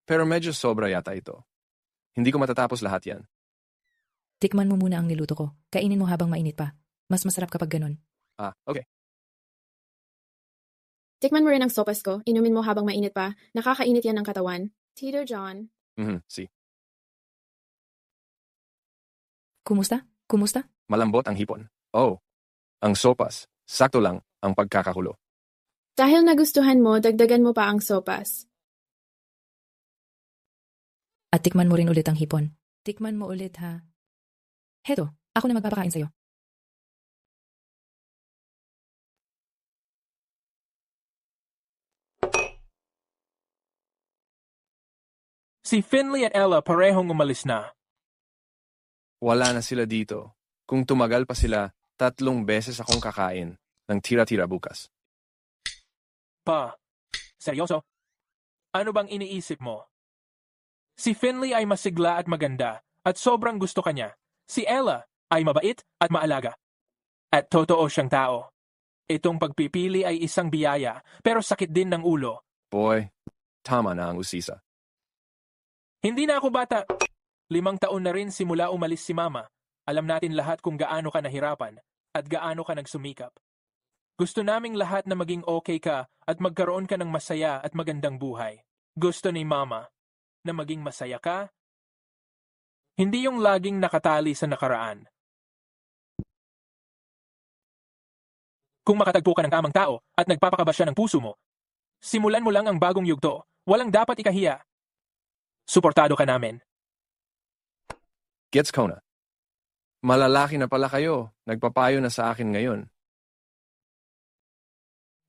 D: Pero medyo sobra yata ito. Hindi ko matatapos lahat yan.
C: Tikman mo muna ang niluto ko. Kainin mo habang mainit pa. Mas masarap kapag ganun.
D: Okay.
A: Tikman mo rin ang sopas ko, inumin mo habang mainit pa. Nakakainit yan ng katawan. Tito John.
D: Si.
C: Kumusta?
D: Malambot ang hipon. Ang sopas. Sakto lang ang pagkakakulo.
A: Dahil nagustuhan mo, dagdagan mo pa ang sopas.
C: At tikman mo rin ulit ang hipon. Tikman mo ulit, ha? Heto, ako na magpapakain sa'yo.
H: Si Finley at Ella parehong umalis na.
D: Wala na sila dito. Kung tumagal pa sila, 3 beses akong kakain ng tira-tira bukas.
H: Seryoso? Ano bang iniisip mo? Si Finley ay masigla at maganda at sobrang gusto kanya. Si Ella ay mabait at maalaga. At totoo siyang tao. Itong pagpipili ay isang biyaya pero sakit din ng ulo.
D: Boy, tama na ang usisa.
H: Hindi na ako bata. 5 taon na rin simula umalis si Mama. Alam natin lahat kung gaano ka nahirapan at gaano ka nagsumikap. Gusto naming lahat na maging okay ka at magkaroon ka ng masaya at magandang buhay. Gusto ni Mama na maging masaya ka. Hindi yung laging nakatali sa nakaraan. Kung makatagpo ka ng tamang tao at nagpapakabasya ng puso mo, simulan mo lang ang bagong yugto. Walang dapat ikahiya. Suportado ka namin.
D: Gets ko na. Malalaki na pala kayo. Nagpapayo na sa akin ngayon.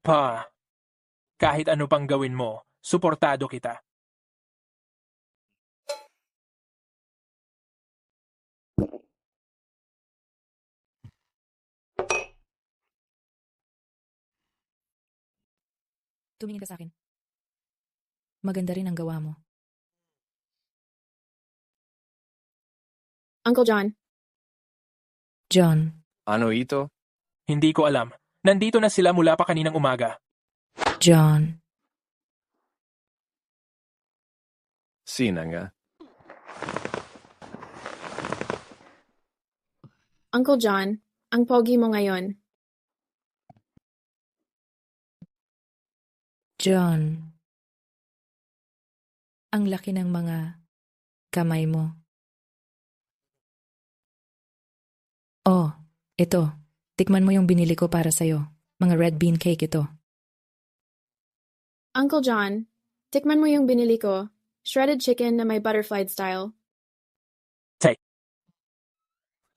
H: Pa, kahit ano pang gawin mo, suportado kita.
C: Tumingin ka sa akin. Maganda rin ang gawa mo.
A: Uncle John.
C: John.
D: Ano ito?
H: Hindi ko alam. Nandito na sila mula pa kaninang umaga.
C: John.
D: Sina nga?
A: Uncle John, ang pogi mo ngayon.
C: John. Ang laki ng mga kamay mo. Oh, ito. Tikman mo yung binili ko para sa'yo. Mga red bean cake ito.
A: Uncle John, tikman mo yung binili ko. Shredded chicken na may butterfly style.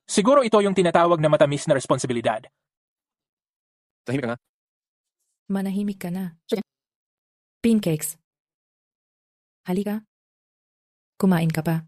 H: Siguro ito yung tinatawag na matamis na responsibilidad.
D: Tahimik ka nga.
C: Manahimik ka na. Pancakes. Halika. Kumain ka pa.